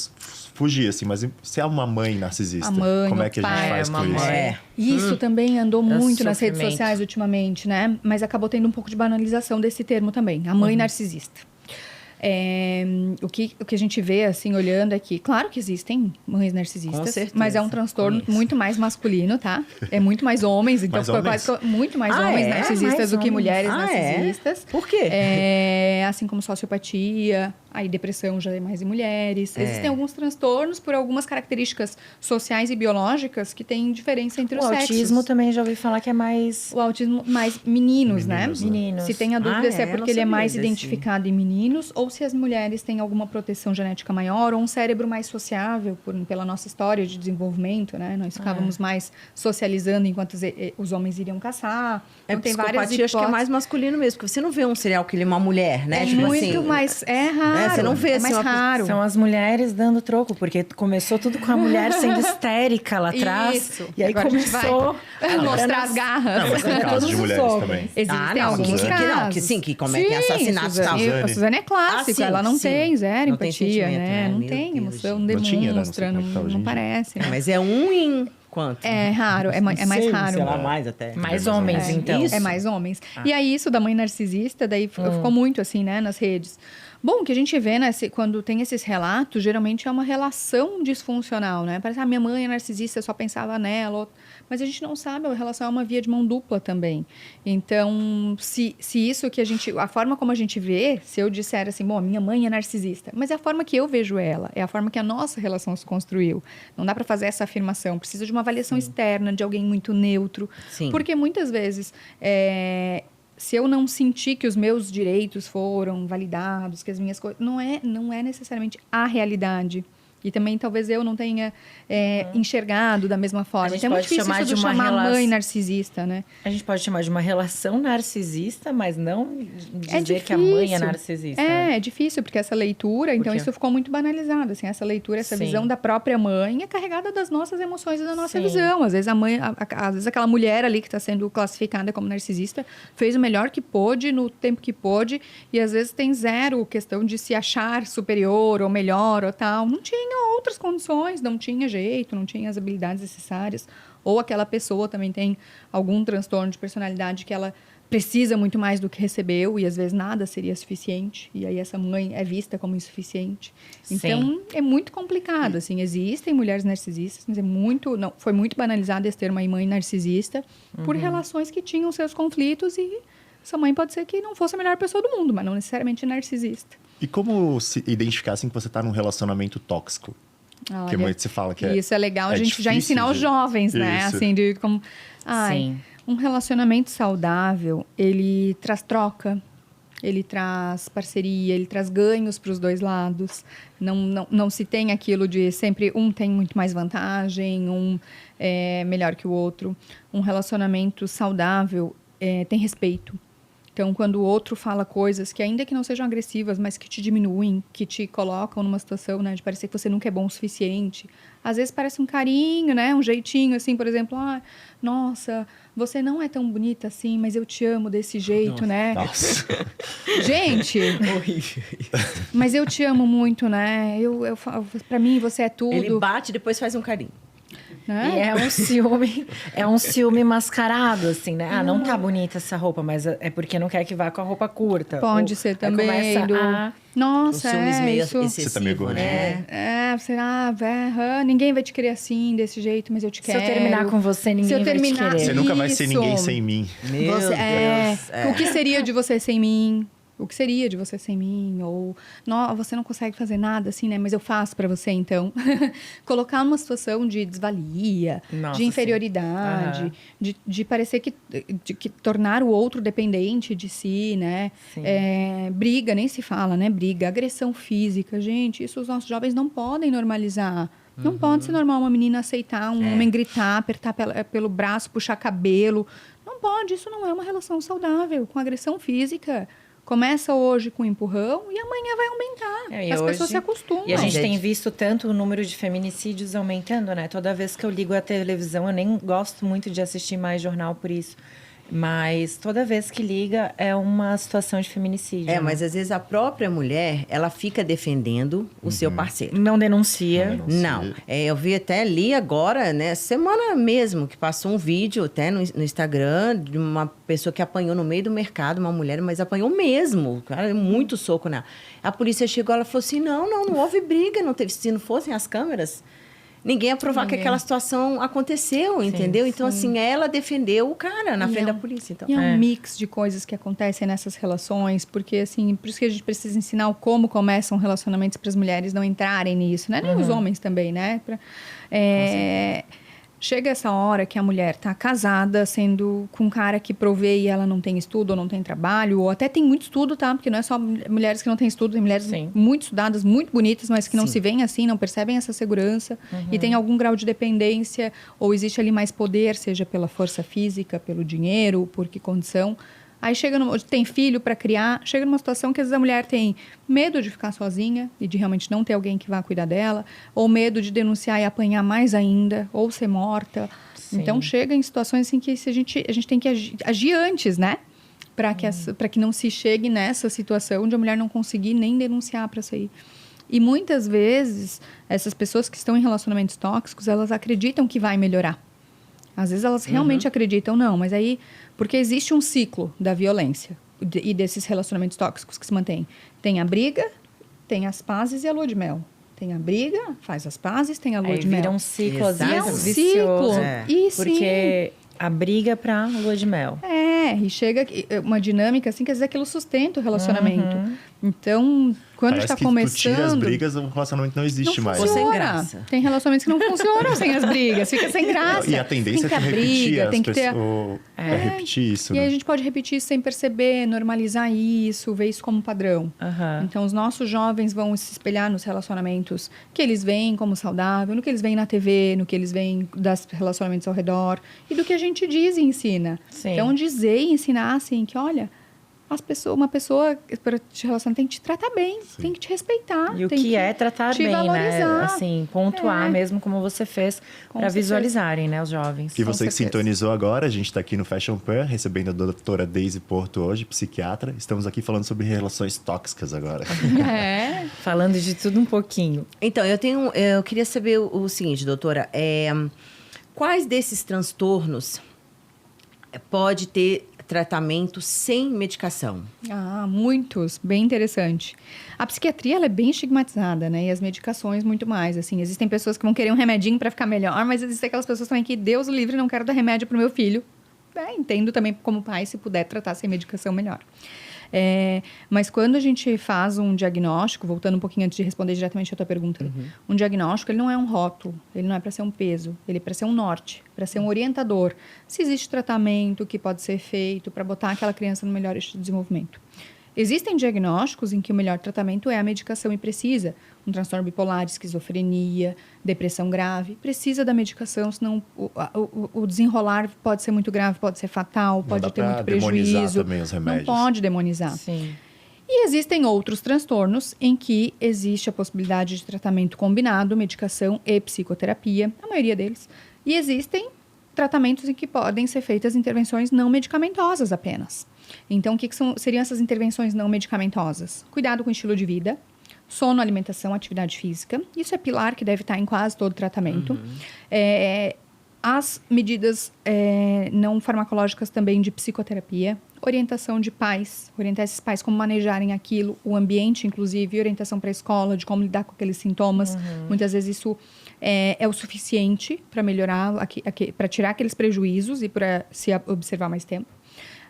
fugir, assim. Mas se é uma mãe narcisista, A mãe, como o é que a pai, gente faz uma com isso? mãe. Isso também andou muito nas redes sofrimento. sociais ultimamente, né? Mas acabou tendo um pouco de banalização desse termo também, a mãe narcisista. O que a gente vê, assim, olhando aqui, claro que existem mães narcisistas, Com certeza. mas é um transtorno muito mais masculino, tá? É muito mais homens, então Mais ficou homens? quase muito mais Ah, homens é? narcisistas Mais do que homens. mulheres Ah, é? narcisistas. Por quê? Assim como sociopatia, aí depressão já é mais em mulheres. Existem alguns transtornos por algumas características sociais e biológicas que têm diferença entre O os sexos. autismo também já ouvi falar que é mais... O autismo mais meninos, né? Meninos, né? Meninos. Se tem a dúvida Ah, se é é? Eu não porque ele é sabia mais desse. identificado em meninos ou se as mulheres têm alguma proteção genética maior ou um cérebro mais sociável pela nossa história de desenvolvimento, né? Nós ficávamos mais socializando enquanto os homens iriam caçar. É Então, tem várias psicopatia, acho que é hipóteses. mais masculino mesmo, porque você não vê um serial killer uma mulher, né? É Tipo muito assim, mais... É raro. você não vê, é assim, mais uma- raro. São as mulheres dando troco, porque começou tudo com a mulher sendo histérica lá atrás. Isso. E aí Agora a gente começou... vai mostrar as garras. Não, mas tem casos Todos de os mulheres homens. também. Existem não, alguns Suzane. casos. Não, que sim, que cometem assassinatos e tal. Suzane, a Suzane é clássico, Ah, sim, ela não sim. tem zero Não tem empatia, sentimento, né? né? Não Meu tem Deus, emoção, gente. Não tinha, né? Não demonstra, sei como é que tá hoje em não dia. parece. né? Mas é um em quanto? É raro, é mais Sei, raro. Sei lá, mais até. Mais É, homens, É, então. isso. É mais homens. E aí, isso da mãe narcisista, daí ficou muito assim, né, nas redes. Bom, o que a gente vê, né, quando tem esses relatos, geralmente é uma relação disfuncional, né? Parece, minha mãe é narcisista, eu só pensava nela. Mas a gente não sabe, a relação é uma via de mão dupla também. Então, se isso que a forma como a gente vê, se eu disser assim, bom, a minha mãe é narcisista, mas é a forma que eu vejo ela, é a forma que a nossa relação se construiu. Não dá para fazer essa afirmação, precisa de uma avaliação externa, de alguém muito neutro. Sim. Porque muitas vezes, se eu não sentir que os meus direitos foram validados, que as minhas coisas... Não é necessariamente a realidade. E também talvez eu não tenha enxergado da mesma forma. gente Então é muito pode difícil chamar isso de de uma chamar relação- mãe narcisista, né? A gente pode chamar de uma relação narcisista, mas não dizer difícil. que a mãe é narcisista. né? É difícil, porque essa leitura, então quê? isso ficou muito banalizado, assim, essa leitura, essa Sim. visão da própria mãe é carregada das nossas emoções e da nossa Sim. visão. Às vezes a mãe, às vezes aquela mulher ali que está sendo classificada como narcisista fez o melhor que pôde, no tempo que pôde, e às vezes tem zero questão de se achar superior ou melhor ou tal. Não tinha outras condições, não tinha jeito, não tinha as habilidades necessárias. Ou aquela pessoa também tem algum transtorno de personalidade que ela precisa muito mais do que recebeu e às vezes nada seria suficiente. E aí essa mãe é vista como insuficiente. Então, é muito complicado, assim. Existem mulheres narcisistas, mas foi muito banalizado esse termo aí, mãe narcisista, por relações que tinham seus conflitos e essa mãe pode ser que não fosse a melhor pessoa do mundo, mas não necessariamente narcisista. E como se identificar assim que você tá num relacionamento tóxico? Porque Olha, muito se fala que isso é legal a gente já difícil ensinar os de- jovens, né? Isso. Assim, de como... Sim. Um relacionamento saudável, ele traz troca, ele traz parceria, ele traz ganhos para os dois lados. Não se tem aquilo de sempre um tem muito mais vantagem, um é melhor que o outro. Um relacionamento saudável tem respeito. Então, quando o outro fala coisas que, ainda que não sejam agressivas, mas que te diminuem, que te colocam numa situação, né, de parecer que você nunca é bom o suficiente. Às vezes parece um carinho, né, um jeitinho, assim, por exemplo, nossa, você não é tão bonita assim, mas eu te amo desse jeito, né? Nossa. Gente, Horrível. mas eu te amo muito, né? Eu falo, pra mim você é tudo. Ele bate e depois faz um carinho. Né? E é um ciúme mascarado, assim, né? Não tá bonita essa roupa, mas é porque não quer que vá com a roupa curta. Pode Ou ser aí também. começa Nossa, Um ciúmes meio isso... excessivo, Você tá meio né? Você, ninguém vai te querer assim, desse jeito, mas eu te Se quero. eu terminar com você, ninguém Se eu vai te terminar- querer. Você nunca vai ser Isso. ninguém sem mim. Meu Você, Deus. O que seria de você sem mim? O que seria de você sem mim? Ou, você não consegue fazer nada assim, né? Mas eu faço pra você, então. Colocar numa situação de desvalia, Nossa, de inferioridade, de parecer que tornar o outro dependente de si, né? Sim. Briga, nem se fala, né? Briga, agressão física. Gente, isso os nossos jovens não podem normalizar. Não pode ser normal uma menina aceitar um homem gritar, apertar pelo braço, puxar cabelo. Não pode, isso não é uma relação saudável com agressão física. Começa hoje com empurrão e amanhã vai aumentar. E As hoje- pessoas se acostumam. E a gente Gente. tem visto tanto o número de feminicídios aumentando, né? Toda vez que eu ligo a televisão, eu nem gosto muito de assistir mais jornal por isso. Mas toda vez que liga é uma situação de feminicídio. É, né? mas às vezes a própria mulher, ela fica defendendo o seu parceiro. Não denuncia. Não, eu vi até ali agora, né, semana mesmo, que passou um vídeo até no Instagram de uma pessoa que apanhou no meio do mercado, uma mulher, mas apanhou mesmo, cara, muito soco nela. A polícia chegou, ela falou assim, não houve briga, não teve, se não fossem as câmeras, ninguém ia provar que aquela situação aconteceu, entendeu? Então, assim, ela defendeu o cara na frente da polícia. Então. E é um mix de coisas que acontecem nessas relações, porque, assim, por isso que a gente precisa ensinar o como começam relacionamentos para as mulheres não entrarem nisso, né? Nem os homens também, né? Chega essa hora que a mulher tá casada, sendo com um cara que provê e ela não tem estudo ou não tem trabalho, ou até tem muito estudo, tá? Porque não é só mulheres que não têm estudo, tem mulheres muito estudadas, muito bonitas, mas que não se veem assim, não percebem essa segurança e tem algum grau de dependência, ou existe ali mais poder, seja pela força física, pelo dinheiro, por que condição. Aí tem filho para criar, chega numa situação que às vezes a mulher tem medo de ficar sozinha e de realmente não ter alguém que vá cuidar dela, ou medo de denunciar e apanhar mais ainda, ou ser morta. Sim. Então chega em situações em que a gente tem que agir antes, né? Para que não se chegue nessa situação de a mulher não conseguir nem denunciar para sair. E muitas vezes, essas pessoas que estão em relacionamentos tóxicos, elas acreditam que vai melhorar. Às vezes elas realmente acreditam, não, mas aí... Porque existe um ciclo da violência e desses relacionamentos tóxicos que se mantêm. Tem a briga, tem as pazes e a lua de mel. Tem a briga, faz as pazes, tem a lua de mel. Vira um ciclo, às Exato. vezes, É um vicioso. ciclo. É. E Porque a briga pra lua de mel. e chega uma dinâmica assim que às vezes aquilo sustenta o relacionamento. Então, quando Parece está que começando... tu tira as brigas, o relacionamento não existe mais. Ou sem funciona. graça. Tem relacionamentos que não funcionam sem as brigas, fica sem graça. E a tendência é tem tu que ter repetir briga, as tem que ter... pessoas. É repetir isso, E aí né? a gente pode repetir isso sem perceber, normalizar isso, ver isso como padrão. Então, os nossos jovens vão se espelhar nos relacionamentos que eles veem como saudável, no que eles veem na TV, no que eles veem dos relacionamentos ao redor e do que a gente diz e ensina. Sim. Então, dizer e ensinar, assim, que olha... uma pessoa para te relacionar tem que te tratar bem, tem que te respeitar. E o tem que é tratar te bem, né? valorizar. Assim, pontuar mesmo como você fez Com para certeza. visualizarem, né, os jovens. E você que certeza. sintonizou agora, a gente está aqui no Fashion Pan, recebendo a doutora Daisy Porto hoje, psiquiatra. Estamos aqui falando sobre relações tóxicas agora. É. Falando de tudo um pouquinho. Então, eu queria saber o seguinte, doutora. Quais desses transtornos pode ter tratamento sem medicação? Muitos. Bem interessante. A psiquiatria, ela é bem estigmatizada, né? E as medicações, muito mais. Assim, existem pessoas que vão querer um remedinho para ficar melhor, mas existem aquelas pessoas também que, Deus o livre, não quero dar remédio pro meu filho. Entendo também como pai, se puder tratar sem medicação, melhor. Mas quando a gente faz um diagnóstico, voltando um pouquinho antes de responder diretamente a tua pergunta, um diagnóstico, ele não é um rótulo, ele não é para ser um peso, ele é para ser um norte, para ser um orientador. Se existe tratamento que pode ser feito para botar aquela criança no melhor eixo de desenvolvimento. Existem diagnósticos em que o melhor tratamento é a medicação e precisa. Um transtorno bipolar, esquizofrenia, depressão grave, precisa da medicação, senão o desenrolar pode ser muito grave, pode ser fatal, pode ter muito prejuízo. Demonizar também os remédios. Não pode demonizar. Sim. E existem outros transtornos em que existe a possibilidade de tratamento combinado, medicação e psicoterapia, a maioria deles. E existem tratamentos em que podem ser feitas intervenções não medicamentosas apenas. Então, o que seriam essas intervenções não medicamentosas? Cuidado com o estilo de vida, sono, alimentação, atividade física. Isso é pilar que deve estar em quase todo tratamento. As medidas não farmacológicas também de psicoterapia, orientação de pais, orientar esses pais como manejarem aquilo, o ambiente, inclusive, orientação para a escola, de como lidar com aqueles sintomas. Muitas vezes isso é o suficiente para melhorar, para tirar aqueles prejuízos e para se observar mais tempo.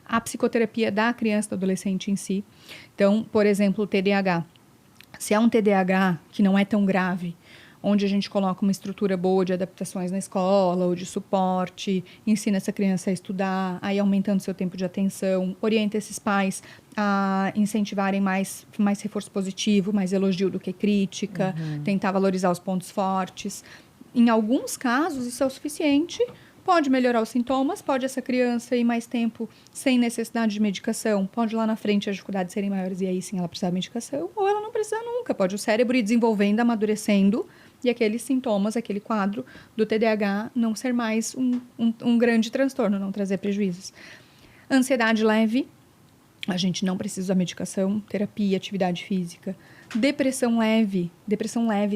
A psicoterapia da criança e do adolescente em si. Então, por exemplo, o TDAH. Se é um TDAH que não é tão grave, onde a gente coloca uma estrutura boa de adaptações na escola ou de suporte, ensina essa criança a estudar, aí aumentando seu tempo de atenção, orienta esses pais a incentivarem mais reforço positivo, mais elogio do que crítica, tentar valorizar os pontos fortes. Em alguns casos, isso é o suficiente. Pode melhorar os sintomas, pode essa criança ir mais tempo sem necessidade de medicação, pode lá na frente as dificuldades serem maiores e aí sim ela precisar de medicação, ou ela não precisa nunca, pode o cérebro ir desenvolvendo, amadurecendo e aqueles sintomas, aquele quadro do TDAH não ser mais um grande transtorno, não trazer prejuízos. Ansiedade leve, a gente não precisa usar medicação, terapia, atividade física. Depressão leve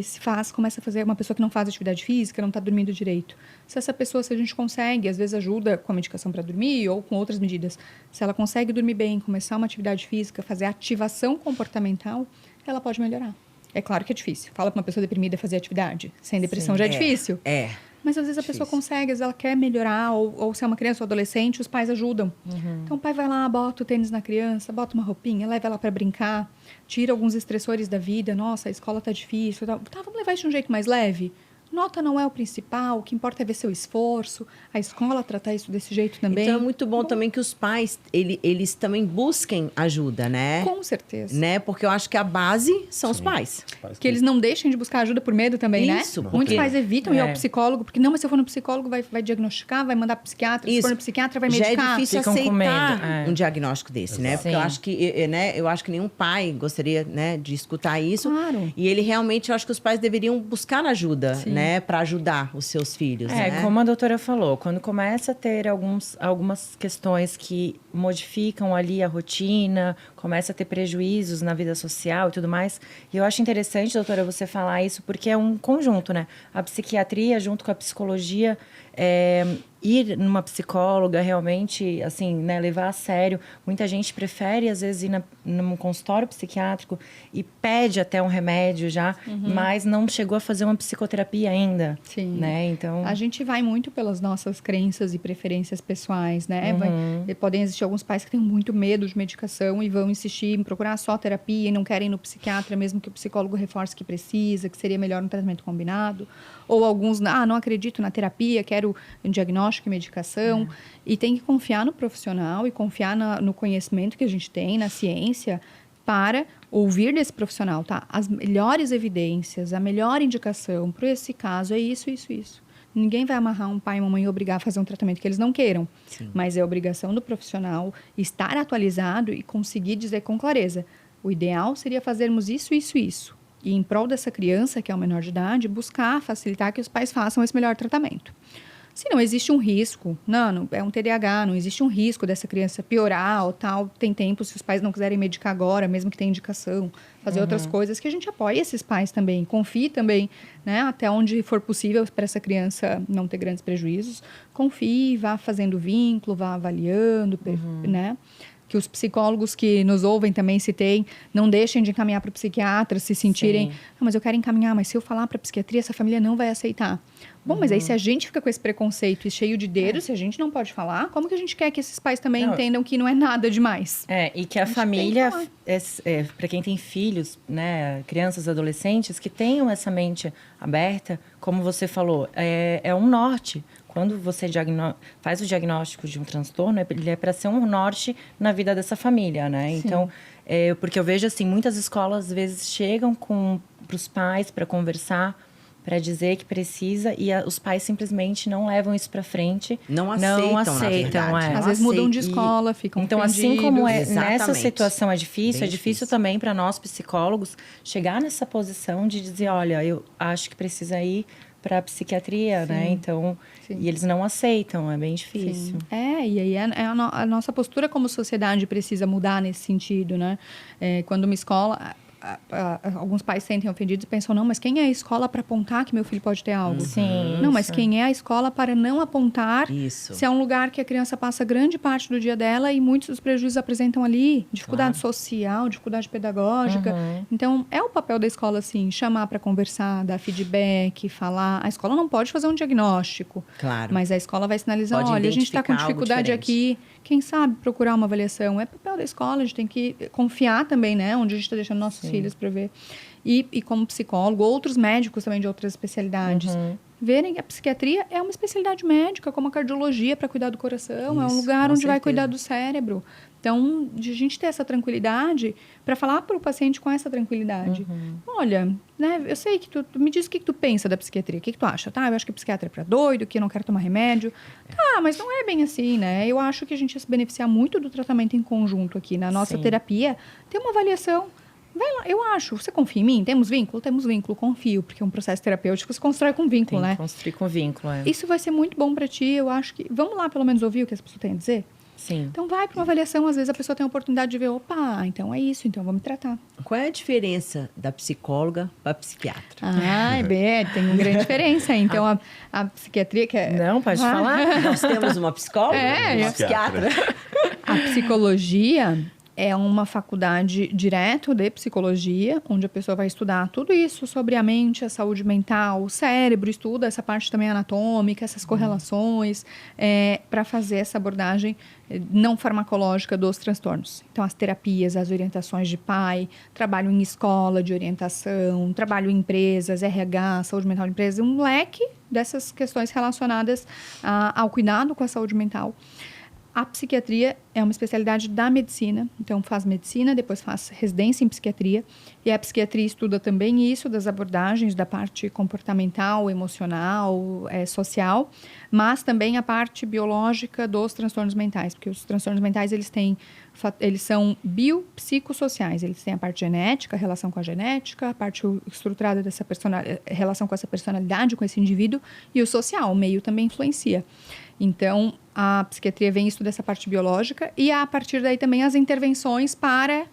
se começa a fazer uma pessoa que não faz atividade física, não está dormindo direito. Se essa pessoa, se a gente consegue, às vezes ajuda com a medicação para dormir ou com outras medidas, se ela consegue dormir bem, começar uma atividade física, fazer ativação comportamental, ela pode melhorar. É claro que é difícil. Fala para uma pessoa deprimida fazer atividade. Sem depressão já é difícil. Mas às vezes a pessoa consegue, às vezes ela quer melhorar, ou se é uma criança ou adolescente, os pais ajudam. Então o pai vai lá, bota o tênis na criança, bota uma roupinha, leva ela para brincar, tira alguns estressores da vida. Nossa, a escola tá difícil. Tá, vamos levar isso de um jeito mais leve? Nota não é o principal, o que importa é ver seu esforço, a escola tratar isso desse jeito também. Então é muito bom também que os pais, eles também busquem ajuda, né? Com certeza. Né? Porque eu acho que a base são os pais. Que eles não deixem de buscar ajuda por medo também, Isso, né? Muitos pais evitam ir ao psicólogo, porque não, mas se eu for no psicólogo vai diagnosticar, vai mandar para psiquiatra, se for no psiquiatra vai medicar. Já é difícil Ficam com aceitar medo, um diagnóstico desse, né? Porque eu acho que nenhum pai gostaria, né, de escutar isso. Claro. E ele realmente, eu acho que os pais deveriam buscar ajuda, né, para ajudar os seus filhos, né? Como a doutora falou, quando começa a ter algumas questões que modificam ali a rotina, começa a ter prejuízos na vida social e tudo mais. E eu acho interessante, doutora, você falar isso, porque é um conjunto, né? A psiquiatria junto com a psicologia, ir numa psicóloga realmente, assim, né, levar a sério. Muita gente prefere, às vezes, ir num consultório psiquiátrico e pede até um remédio já, mas não chegou a fazer uma psicoterapia ainda. Sim. Né? Então... A gente vai muito pelas nossas crenças e preferências pessoais, né? Podem existir alguns pais que têm muito medo de medicação e vão insistir em procurar só terapia e não querem ir no psiquiatra, mesmo que o psicólogo reforce que precisa, que seria melhor um tratamento combinado. Ou alguns, não acredito na terapia, quero um diagnóstico e medicação. E tem que confiar no profissional e confiar no conhecimento que a gente tem, na ciência, para ouvir desse profissional, tá? As melhores evidências, a melhor indicação para esse caso é isso, isso, isso. Ninguém vai amarrar um pai e uma mãe e obrigar a fazer um tratamento que eles não queiram. Sim. Mas é obrigação do profissional estar atualizado e conseguir dizer com clareza. O ideal seria fazermos isso, isso, isso. E em prol dessa criança, que é o menor de idade, buscar facilitar que os pais façam esse melhor tratamento. Se não existe um risco, não é um TDAH, não existe um risco dessa criança piorar ou tal, tem tempo, se os pais não quiserem medicar agora, mesmo que tenha indicação, fazer outras coisas, que a gente apoie esses pais também, confie também, né, até onde for possível para essa criança não ter grandes prejuízos, confie, vá fazendo vínculo, vá avaliando, né? Que os psicólogos que nos ouvem também, se tem, não deixem de encaminhar para o psiquiatra, se sentirem... mas eu quero encaminhar, mas se eu falar para a psiquiatria, essa família não vai aceitar. Bom, mas aí se a gente fica com esse preconceito e cheio de dedos, se a gente não pode falar, como que a gente quer que esses pais também entendam que não é nada demais? E que a família, para quem tem filhos, né, crianças, adolescentes, que tenham essa mente aberta, como você falou, é um norte. Quando você faz o diagnóstico de um transtorno, ele é para ser um norte na vida dessa família, né? Sim. Então, porque eu vejo assim, muitas escolas às vezes chegam para os pais para conversar, para dizer que precisa, e os pais simplesmente não levam isso para frente. Não aceitam. Às vezes mudam de escola, ficam então, ofendidos. assim como nessa situação é difícil também para nós psicólogos chegar nessa posição de dizer, olha, eu acho que precisa ir para a psiquiatria, né? Então, e eles não aceitam, é bem difícil. E aí a nossa postura como sociedade precisa mudar nesse sentido, né? Quando uma escola... alguns pais se sentem ofendidos e pensam, não, mas quem é a escola para apontar que meu filho pode ter algo? Sim. Não, mas quem é a escola para não apontar isso. se é um lugar que a criança passa grande parte do dia dela e muitos dos prejuízos apresentam ali, dificuldade social, dificuldade pedagógica. Então, é o papel da escola, assim, chamar para conversar, dar feedback, falar. A escola não pode fazer um diagnóstico, mas a escola vai sinalizar, olha, a gente está com dificuldade aqui, quem sabe procurar uma avaliação. É papel da escola, a gente tem que confiar também, né, onde a gente está deixando nossos filhos para ver. E como psicólogo, outros médicos também de outras especialidades, verem que a psiquiatria é uma especialidade médica, como a cardiologia para cuidar do coração, é um lugar onde vai cuidar do cérebro. Então, de a gente ter essa tranquilidade para falar para o paciente com essa tranquilidade. Olha, né, eu sei que tu me diz o que tu pensa da psiquiatria, o que tu acha, tá? Eu acho que psiquiatra é para doido, que eu não quero tomar remédio. Tá, mas não é bem assim, né? Eu acho que a gente ia se beneficiar muito do tratamento em conjunto aqui. Na nossa terapia, tem uma avaliação. Vai lá, eu acho. Você confia em mim? Temos vínculo? Temos vínculo, confio. Porque um processo terapêutico se constrói com vínculo, tem né? Construir com vínculo, Isso vai ser muito bom para ti. Eu acho que... Vamos lá, pelo menos, ouvir o que as pessoas têm a dizer? Sim. Então, vai para uma avaliação, às vezes a pessoa tem a oportunidade de ver, opa, então é isso, então eu vou me tratar. Qual é a diferença da psicóloga para psiquiatra? Tem uma grande diferença. Então, a psiquiatria que é... Não, pode falar? Nós temos uma psicóloga e uma psiquiatra. psiquiatra. A psicologia é uma faculdade direto de psicologia, onde a pessoa vai estudar tudo isso sobre a mente, a saúde mental, o cérebro, estuda essa parte também anatômica, essas correlações, para fazer essa abordagem não farmacológica dos transtornos. Então, as terapias, as orientações de pai, trabalho em escola de orientação, trabalho em empresas, RH, saúde mental de empresas, um leque dessas questões relacionadas ao cuidado com a saúde mental. A psiquiatria é uma especialidade da medicina, então faz medicina, depois faz residência em psiquiatria, e a psiquiatria estuda também isso, das abordagens da parte comportamental, emocional, social, mas também a parte biológica dos transtornos mentais, porque os transtornos mentais eles são biopsicossociais, eles têm a parte genética, a relação com a genética, a parte estruturada dessa relação com essa personalidade, com esse indivíduo, e o social, o meio também influencia. Então, a psiquiatria vem estudar essa parte biológica e, a partir daí, também as intervenções para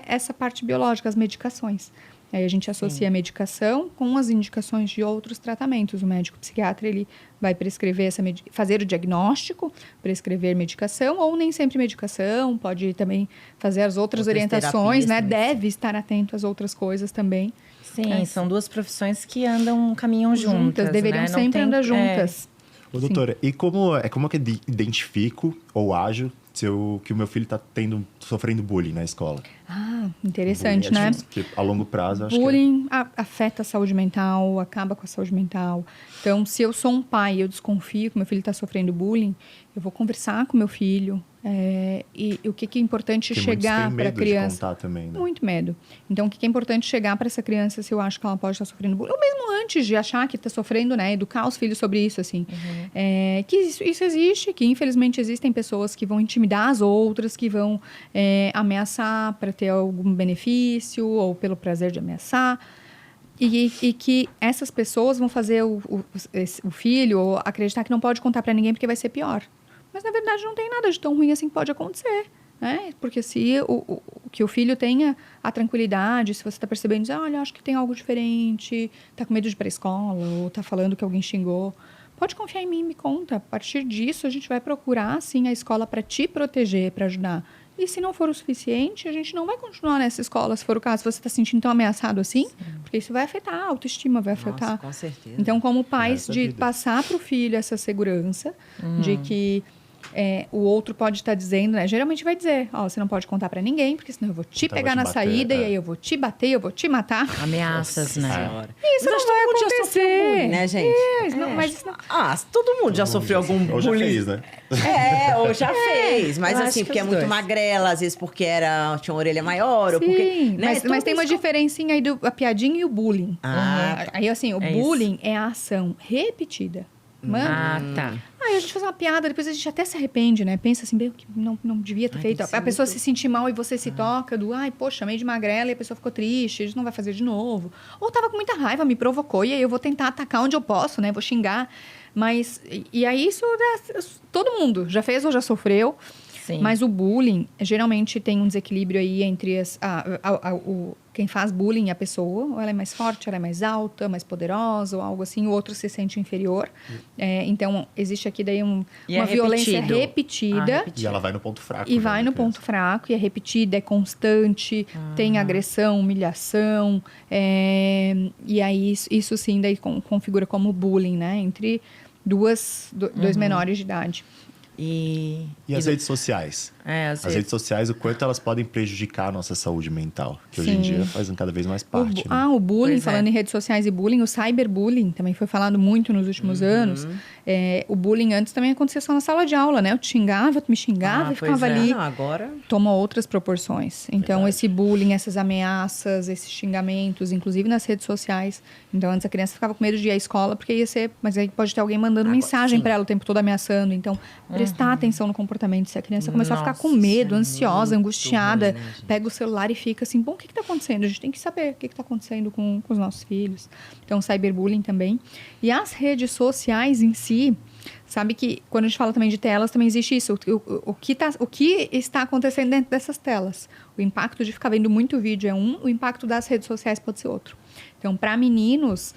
essa parte biológica, as medicações. Aí a gente associa a medicação com as indicações de outros tratamentos. O médico psiquiatra, ele vai prescrever fazer o diagnóstico, prescrever medicação, ou nem sempre medicação, pode também fazer as outras orientações, né? Deve estar atento às outras coisas também. Sim, são duas profissões que caminham juntas, deveriam né? sempre andar juntas. Ô, doutora, e como que eu identifico ou ajo que o meu filho está sofrendo bullying na escola? Interessante, bullying, né? Porque a longo prazo, acho bullying afeta a saúde mental, acaba com a saúde mental. Então, se eu sou um pai e eu desconfio que meu filho está sofrendo bullying, eu vou conversar com meu filho. E o que é importante chegar para a criança? De contar também, né? Muito medo. Então, o que é importante chegar para essa criança se eu acho que ela pode estar sofrendo bullying? Ou mesmo antes de achar que está sofrendo, né? Educar os filhos sobre isso, assim. Que isso existe, que infelizmente existem pessoas que vão intimidar as outras, que vão ameaçar para ter algum benefício ou pelo prazer de ameaçar. E que essas pessoas vão fazer o filho acreditar que não pode contar para ninguém porque vai ser pior. Mas, na verdade, não tem nada de tão ruim assim que pode acontecer, né? Porque se que o filho tenha a tranquilidade, se você está percebendo, diz, olha, acho que tem algo diferente, está com medo de ir para a escola, ou está falando que alguém xingou, pode confiar em mim, me conta. A partir disso, a gente vai procurar, sim, a escola para te proteger, para ajudar. E se não for o suficiente, a gente não vai continuar nessa escola, se for o caso, se você está se sentindo tão ameaçado assim, porque isso vai afetar a autoestima, vai afetar. Nossa, com certeza. Então, como pais, de passar para o filho essa segurança de que o outro pode estar dizendo, né? Geralmente vai dizer, você não pode contar para ninguém, porque senão eu vou te pegar na saída e aí eu vou te bater, eu vou te matar. Ameaças, né? Isso não vai acontecer, bullying, né, gente? Mas isso não... Todo mundo já sofreu algum bullying. Ou já fez, né? Ou já fez. Mas assim, porque é muito magrela, às vezes porque tinha uma orelha maior, ou porque... Né, mas tem uma diferencinha aí a piadinha e o bullying. Aí, assim, o bullying é a ação repetida. Mano, tá. Aí a gente faz uma piada, depois a gente até se arrepende, né? Pensa assim, bem, que não devia ter feito. A pessoa se sentir mal e você se toca poxa, meio de magrela e a pessoa ficou triste, a gente não vai fazer de novo. Ou tava com muita raiva, me provocou e aí eu vou tentar atacar onde eu posso, né? Vou xingar. Mas, e aí isso todo mundo já fez ou já sofreu. Sim. Mas o bullying, geralmente tem um desequilíbrio aí entre quem faz bullying, a pessoa, ou ela é mais forte, ela é mais alta, mais poderosa, ou algo assim, o outro se sente inferior. Então, existe aqui daí uma violência repetida. E ela vai no ponto fraco. E vai no ponto fraco, e é repetida, é constante, tem agressão, humilhação. E aí, isso sim, daí configura como bullying, né? Entre dois menores de idade. E as redes sociais? As redes sociais, o quanto elas podem prejudicar a nossa saúde mental, que hoje em dia fazem cada vez mais parte. O bullying, falando em redes sociais e bullying, o cyberbullying também foi falado muito nos últimos anos. O bullying antes também acontecia só na sala de aula, né? Eu te xingava, tu me xingava e ficava ali. Não, agora toma outras proporções. Então, esse bullying, essas ameaças, esses xingamentos, inclusive nas redes sociais. Então, antes a criança ficava com medo de ir à escola, porque ia ser... Mas aí pode ter alguém mandando mensagem para ela o tempo todo ameaçando. Então, prestar atenção no comportamento. Se a criança começar a ficar com medo, ansiosa, angustiada, ruim, né, pega o celular e fica assim, bom, o que está acontecendo? A gente tem que saber o que está acontecendo com os nossos filhos. Então, cyberbullying também. E as redes sociais em si, Sabe que quando a gente fala também de telas, também existe isso. O que está acontecendo dentro dessas telas? O impacto de ficar vendo muito vídeo é um, o impacto das redes sociais pode ser outro. Então, para meninos,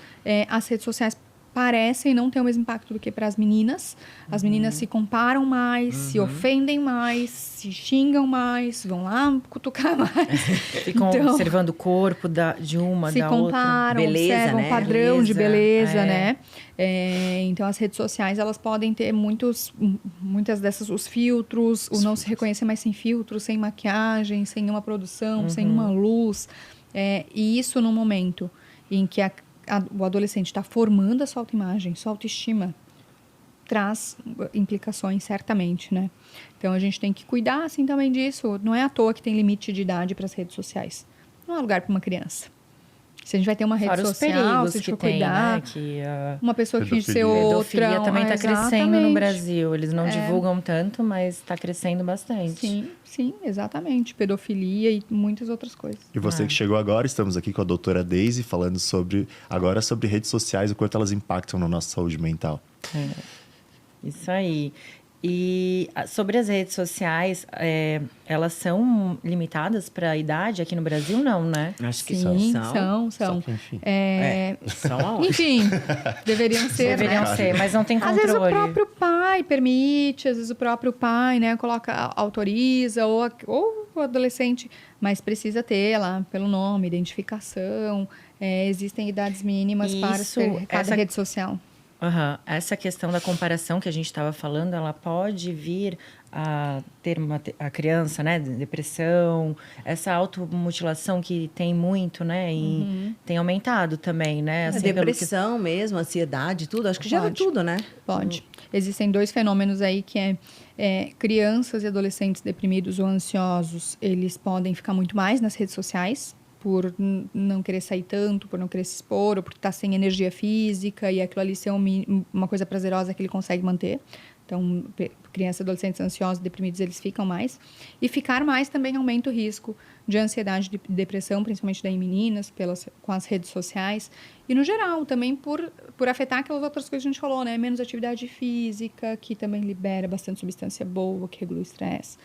as redes sociais parecem não ter o mesmo impacto do que para as meninas. As meninas se comparam mais, se ofendem mais, se xingam mais, vão lá cutucar mais. Ficam observando o corpo de uma, da outra. Se comparam, observam o padrão de beleza, né? Então, as redes sociais, elas podem ter muitas dessas, os filtros, o não se reconhecer mais sem filtro, sem maquiagem, sem nenhuma produção, sem uma luz. E isso no momento em que o adolescente está formando a sua autoimagem, sua autoestima, traz implicações, certamente, né? Então, a gente tem que cuidar, assim, também disso. Não é à toa que tem limite de idade para as redes sociais. Não é lugar para uma criança. Se a gente vai ter uma rede social, se a gente for cuidar, né? Uma pessoa que finge ser outra. Pedofilia também está crescendo no Brasil. Eles não divulgam tanto, mas está crescendo bastante. Sim, exatamente. Pedofilia e muitas outras coisas. E você que chegou agora, estamos aqui com a doutora Daisy, falando sobre redes sociais, o quanto elas impactam na nossa saúde mental. Isso aí. E sobre as redes sociais, elas são limitadas para a idade aqui no Brasil, não, né? Acho que são. Só que, enfim. Enfim, deveriam ser, mas não tem controle. Às vezes o próprio pai permite, às vezes o próprio pai, né, autoriza, ou o adolescente, mas precisa ter lá pelo nome, identificação. Existem idades mínimas para cada rede social. Essa questão da comparação que a gente estava falando, ela pode vir a ter a criança, né, depressão, essa automutilação que tem muito, né, e tem aumentado também, né? Assim, depressão mesmo, ansiedade, tudo, acho que gera tudo, né? Pode. Existem 2 fenômenos aí que crianças e adolescentes deprimidos ou ansiosos, eles podem ficar muito mais nas redes sociais, por não querer sair tanto, por não querer se expor, ou por estar sem energia física, e aquilo ali ser uma coisa prazerosa que ele consegue manter. Então, crianças e adolescentes ansiosos, deprimidos, eles ficam mais. E ficar mais também aumenta o risco de ansiedade, de depressão, principalmente daí em meninas, com as redes sociais. E, no geral, também por afetar aquelas outras coisas que a gente falou, né? Menos atividade física, que também libera bastante substância boa, que regula o estresse.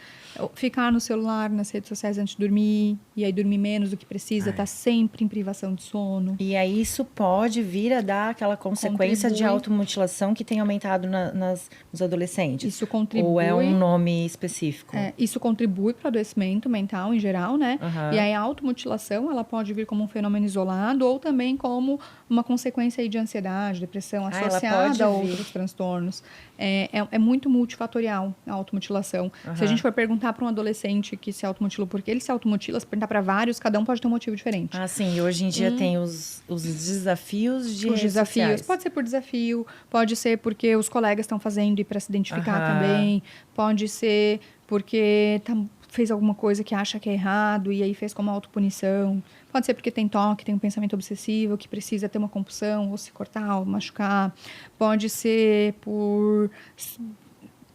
Ficar no celular, nas redes sociais antes de dormir, e aí dormir menos do que precisa, tá sempre em privação de sono. E aí isso pode vir a dar aquela consequência de automutilação que tem aumentado nos adolescentes. Isso contribui. Ou é um nome específico? Isso contribui para o adoecimento mental em geral, né? E aí a automutilação, ela pode vir como um fenômeno isolado ou também como uma consequência aí de ansiedade, depressão associada a outros transtornos. É muito multifatorial a automutilação. Se a gente for perguntar para um adolescente que se automutilou por que ele se automutila, se perguntar para vários, cada um pode ter um motivo diferente. Sim. E hoje em dia tem os desafios de redes sociais. Pode ser por desafio, pode ser porque os colegas estão fazendo e para se identificar também. Pode ser porque fez alguma coisa que acha que é errado e aí fez como autopunição. Pode ser porque tem toque, tem um pensamento obsessivo, que precisa ter uma compulsão, ou se cortar, ou machucar. Pode ser por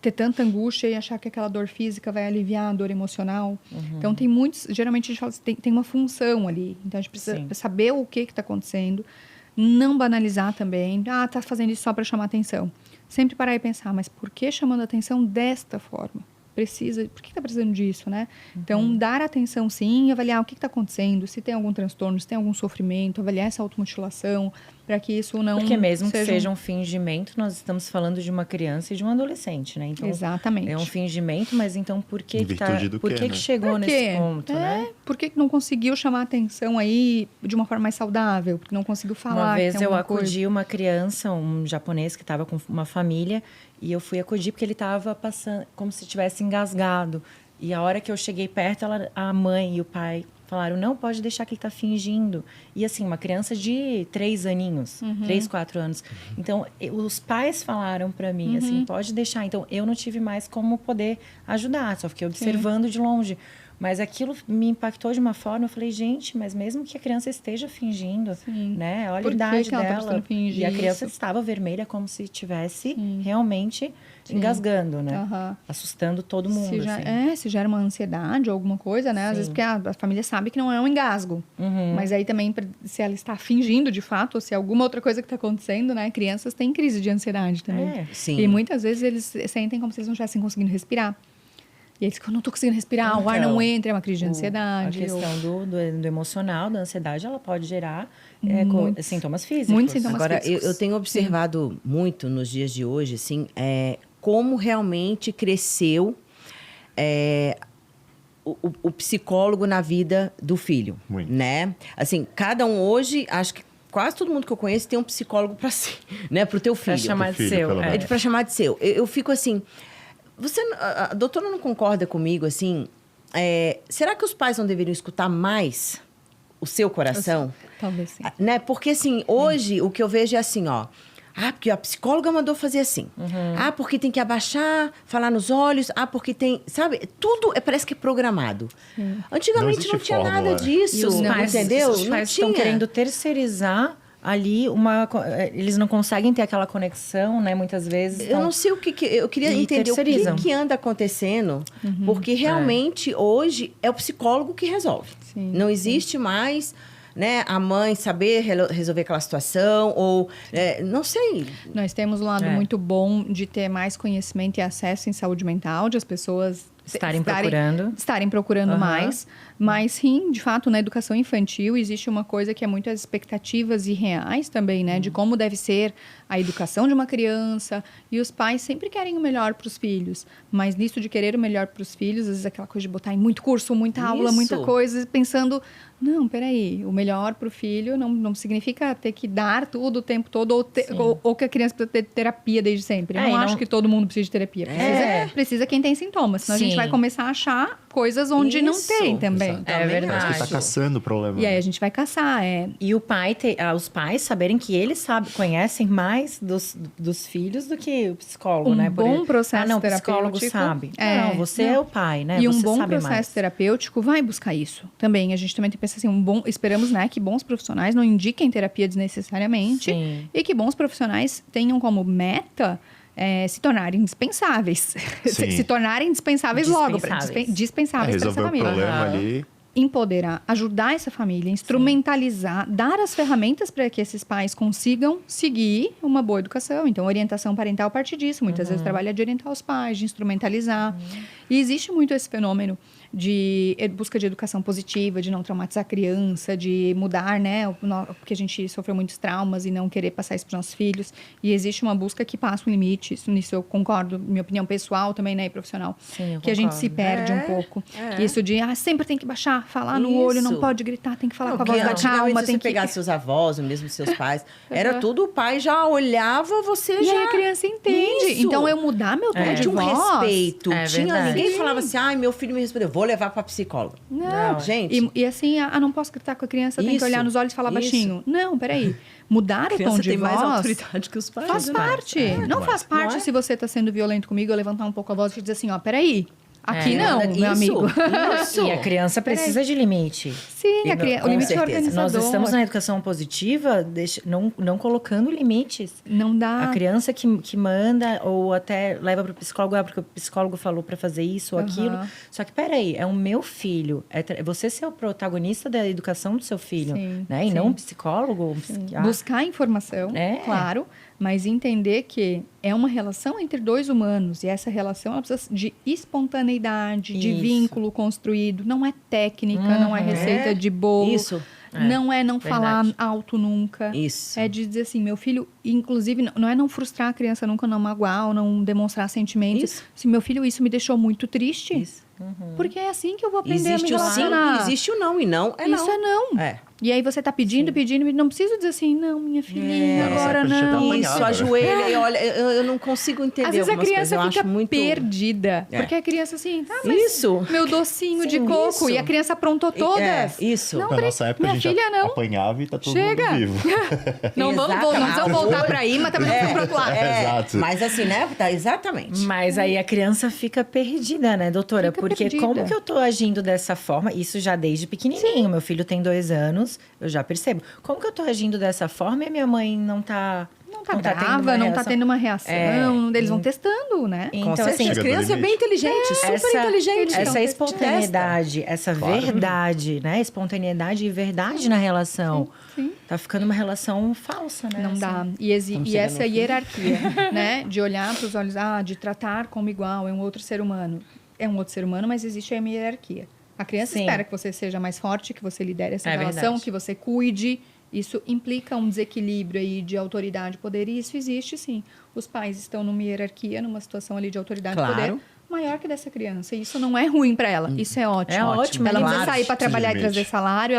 ter tanta angústia e achar que aquela dor física vai aliviar a dor emocional. Então, tem muitos... Geralmente, a gente fala que tem uma função ali. Então, a gente precisa saber o que está acontecendo. Não banalizar também. Tá fazendo isso só para chamar atenção. Sempre parar e pensar, mas por que chamando atenção desta forma? Por que está precisando disso, né? Então, dar atenção sim, avaliar o que está acontecendo, se tem algum transtorno, se tem algum sofrimento, avaliar essa automutilação, para que isso não... Porque mesmo que seja um fingimento, nós estamos falando de uma criança e de um adolescente, né? Então, exatamente. É um fingimento, mas então por que que né? chegou nesse ponto, né? Por que não conseguiu chamar atenção aí de uma forma mais saudável? Porque não conseguiu falar. Uma vez eu acudi uma criança, um japonês que estava com uma família, e eu fui acudir porque ele estava passando como se tivesse engasgado. E a hora que eu cheguei perto, a mãe e o pai falaram, não, pode deixar que ele está fingindo. E assim, uma criança de 3 aninhos, 3, 4 anos. Então, os pais falaram para mim, assim, pode deixar. Então, eu não tive mais como poder ajudar, só fiquei observando de longe. Mas aquilo me impactou de uma forma, eu falei, gente, mas mesmo que a criança esteja fingindo, né? Olha a idade dela. E a criança estava vermelha como se estivesse realmente engasgando, né? Assustando todo mundo. Se gera uma ansiedade ou alguma coisa, né? Às vezes porque a família sabe que não é um engasgo. Mas aí também, se ela está fingindo de fato, ou se é alguma outra coisa que está acontecendo, né? Crianças têm crise de ansiedade também. E muitas vezes eles sentem como se eles não estivessem conseguindo respirar. E aí, eu não estou conseguindo respirar, o ar não entra, é uma crise de ansiedade. A questão do emocional, da ansiedade, ela pode gerar sintomas físicos. Muitos sintomas físicos. Agora, eu tenho observado muito nos dias de hoje, assim, como realmente cresceu o psicólogo na vida do filho, né? Assim, cada um hoje, acho que quase todo mundo que eu conheço tem um psicólogo para si, né? Para o teu filho. Para chamar de seu. Para chamar de seu. Eu fico assim... A doutora não concorda comigo, assim... será que os pais não deveriam escutar mais o seu coração? Talvez sim. Né? Porque, assim, hoje o que eu vejo é assim, ó... porque a psicóloga mandou fazer assim. Porque tem que abaixar, falar nos olhos. porque tem... Sabe? Tudo parece que é programado. Antigamente não tinha nada disso. E os pais, entendeu? Os pais estão querendo terceirizar... Ali, eles não conseguem ter aquela conexão, né? Muitas vezes... Eu não sei o que... Eu queria entender o que anda acontecendo. Porque realmente, hoje, é o psicólogo que resolve. Não existe mais... Né, a mãe saber resolver aquela situação, ou... não sei. Nós temos um lado muito bom de ter mais conhecimento e acesso em saúde mental, de as pessoas... Estarem procurando mais. Mas, sim, de fato, na educação infantil existe uma coisa que é muito as expectativas irreais também, né? De como deve ser a educação de uma criança. E os pais sempre querem o melhor para os filhos. Mas nisso de querer o melhor para os filhos, às vezes aquela coisa de botar em muito curso, muita aula, muita coisa, pensando... Não, peraí, o melhor para o filho não significa ter que dar tudo o tempo todo, ou que a criança precisa ter terapia desde sempre. Eu não acho que todo mundo precisa de terapia. Precisa quem tem sintomas, senão a gente vai começar a achar coisas onde não tem também. É verdade. Acho que está caçando o problema. E aí a gente vai caçar, E os pais saberem que eles conhecem mais dos filhos do que o psicólogo, né? Bom processo o psicólogo sabe. Não, você é o pai, né? E você um bom sabe processo mais. terapêutico vai buscar isso também. A gente também tem que pensar assim, esperamos, né, que bons profissionais não indiquem terapia desnecessariamente. E que bons profissionais tenham como meta se tornarem indispensáveis. se tornarem dispensáveis logo. Dispensáveis para essa família. Resolver o problema ali. Empoderar, ajudar essa família, instrumentalizar, dar as ferramentas para que esses pais consigam seguir uma boa educação. Então, orientação parental parte disso. Muitas vezes trabalha de orientar os pais, de instrumentalizar. E existe muito esse fenômeno de busca de educação positiva, de não traumatizar a criança, de mudar, né? Porque a gente sofreu muitos traumas e não querer passar isso para os nossos filhos. E existe uma busca que passa um limite. Nisso eu concordo, minha opinião pessoal também, né? E profissional. Sim, eu que a gente se perde um pouco. Isso de, sempre tem que baixar, falar no olho, não pode gritar, tem que falar com a voz da calma. Tem que pegar seus avós, ou mesmo seus pais. Era tudo, o pai já olhava, você e já... E aí a criança entende. Então, eu mudar meu tom de voz... Tinha um respeito. Ninguém falava assim, meu filho me respondeu, vou levar para psicóloga. Não, gente. E assim, não posso gritar com a criança, tem que olhar nos olhos e falar baixinho. Não, peraí. Mudar o tom de voz... tem mais autoridade que os pais. Faz parte. Não faz parte se você está sendo violento comigo, eu levantar um pouco a voz e dizer assim, peraí. Aqui não, meu amigo. Isso. E a criança precisa de limite. Sim, o limite é organizador. Nós estamos na educação positiva, não colocando limites. Não dá. A criança que manda ou até leva para o psicólogo, porque o psicólogo falou para fazer isso ou aquilo. Só que, peraí, é o meu filho. Você ser o protagonista da educação do seu filho, né? E não um psicólogo, um psiquiatra. Buscar informação, claro. Mas entender que é uma relação entre dois humanos. E essa relação ela precisa de espontaneidade, de vínculo construído. Não é técnica, não é receita de bolo. Isso. Não é não falar alto nunca. Isso. É de dizer assim, meu filho... Inclusive, não é não frustrar a criança nunca, não magoar ou não demonstrar sentimentos. Isso. Se meu filho, isso me deixou muito triste. Isso. Porque é assim que eu vou aprender a me relacionar. Existe o sim, existe o não. E não é não. Isso é não. E aí você tá pedindo, e não preciso dizer assim, não, minha filhinha, agora não. Isso, ajoelha e olha, eu não consigo entender. Às vezes a criança coisas, fica muito perdida. Porque a criança assim, mas isso. Meu docinho de coco. Isso. E a criança aprontou todas. Isso. Não, na nossa época a gente apanhava e tá todo mundo vivo. Não vamos voltar pra aí, mas também não vamos pro outro lado. Exato. Mas assim, né? Tá, exatamente. Mas aí a criança fica perdida, né, doutora? Porque como que eu tô agindo dessa forma? Isso já desde pequenininho. Meu filho tem 2 anos, eu já percebo. Como que eu tô agindo dessa forma e a minha mãe não tá brava, não tá tendo uma reação. Eles vão testando, né? Então, assim, as crianças são bem inteligentes, super inteligentes. Essa espontaneidade, essa verdade, né? Espontaneidade e verdade na relação. Sim. Tá ficando uma relação falsa, né? Não dá. E essa hierarquia, né? De olhar para os olhos, de tratar como igual, é um outro ser humano. É um outro ser humano, mas existe aí uma hierarquia. A criança espera que você seja mais forte, que você lidere essa relação, verdade. Que você cuide. Isso implica um desequilíbrio aí de autoridade e poder, e isso existe sim. Os pais estão numa hierarquia, numa situação ali de autoridade e poder maior que dessa criança. E isso não é ruim para ela, isso é ótimo. É ótimo. Ela precisa sair para trabalhar e trazer salário,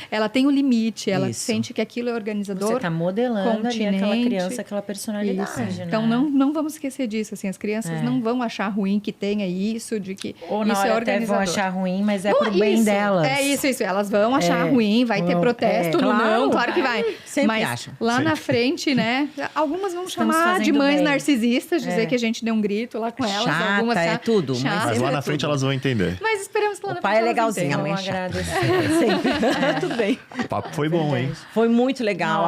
ela tem um limite, ela sente que aquilo é organizador. Você está modelando ali aquela criança, aquela personalidade, né? Então não vamos esquecer disso, assim, as crianças não vão achar ruim que tenha isso, de que ou isso é organizador. Até vão achar ruim, mas é pro bem delas. É isso, elas vão achar ruim, vai ter protesto, claro que vai. Sempre mas acham. Lá na frente, né, algumas vão chamar de mães narcisistas, dizer que a gente deu um grito lá com elas, algumas é tudo. Mas lá na frente elas vão entender. Mas esperamos que lá na frente. O pai é legalzinho, a mãe é chata. Sempre. Tudo bem. O papo foi bom, hein? Foi muito legal.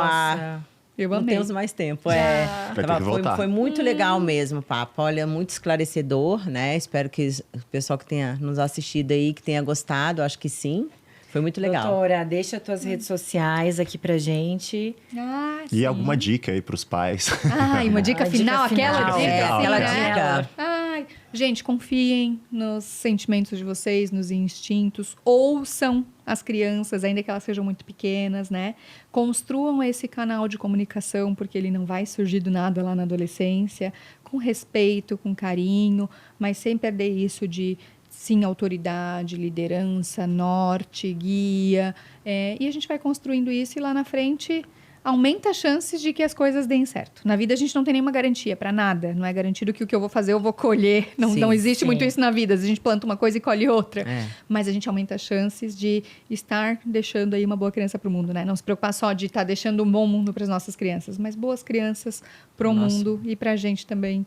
Eu amei. Não temos mais tempo. Foi muito legal mesmo o papo. Olha, muito esclarecedor, né? Espero que o pessoal que tenha nos assistido aí, que tenha gostado, acho que sim. Foi muito legal. Doutora, deixa as tuas redes sociais aqui pra gente. E alguma dica aí pros pais. E uma dica final, aquela dica. Gente, confiem nos sentimentos de vocês, nos instintos. Ouçam as crianças, ainda que elas sejam muito pequenas, né? Construam esse canal de comunicação, porque ele não vai surgir do nada lá na adolescência. Com respeito, com carinho, mas sem perder isso de... Sim, autoridade, liderança, norte, guia. E a gente vai construindo isso e lá na frente aumenta as chances de que as coisas deem certo. Na vida a gente não tem nenhuma garantia para nada. Não é garantido que o que eu vou fazer eu vou colher. Não existe muito isso na vida. A gente planta uma coisa e colhe outra. Mas a gente aumenta as chances de estar deixando aí uma boa criança para o mundo, né? Não se preocupar só de estar deixando um bom mundo para as nossas crianças, mas boas crianças para o mundo e para a gente também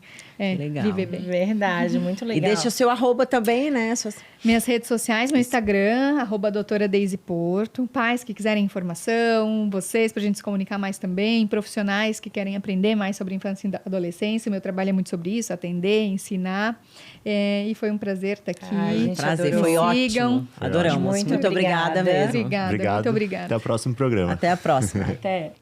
viver bem. Verdade, muito legal. E deixa o seu @ também, né? Minhas redes sociais, meu Instagram, @doutora Deise Porto. Pais que quiserem informação, vocês, para a gente se comunicar mais também, profissionais que querem aprender mais sobre infância e adolescência. Meu trabalho é muito sobre isso, atender, ensinar. E foi um prazer estar aqui. Prazer, foi ótimo. Adoramos. Muito obrigada mesmo. Obrigada, muito obrigada. Até o próximo programa. Até a próxima. Até.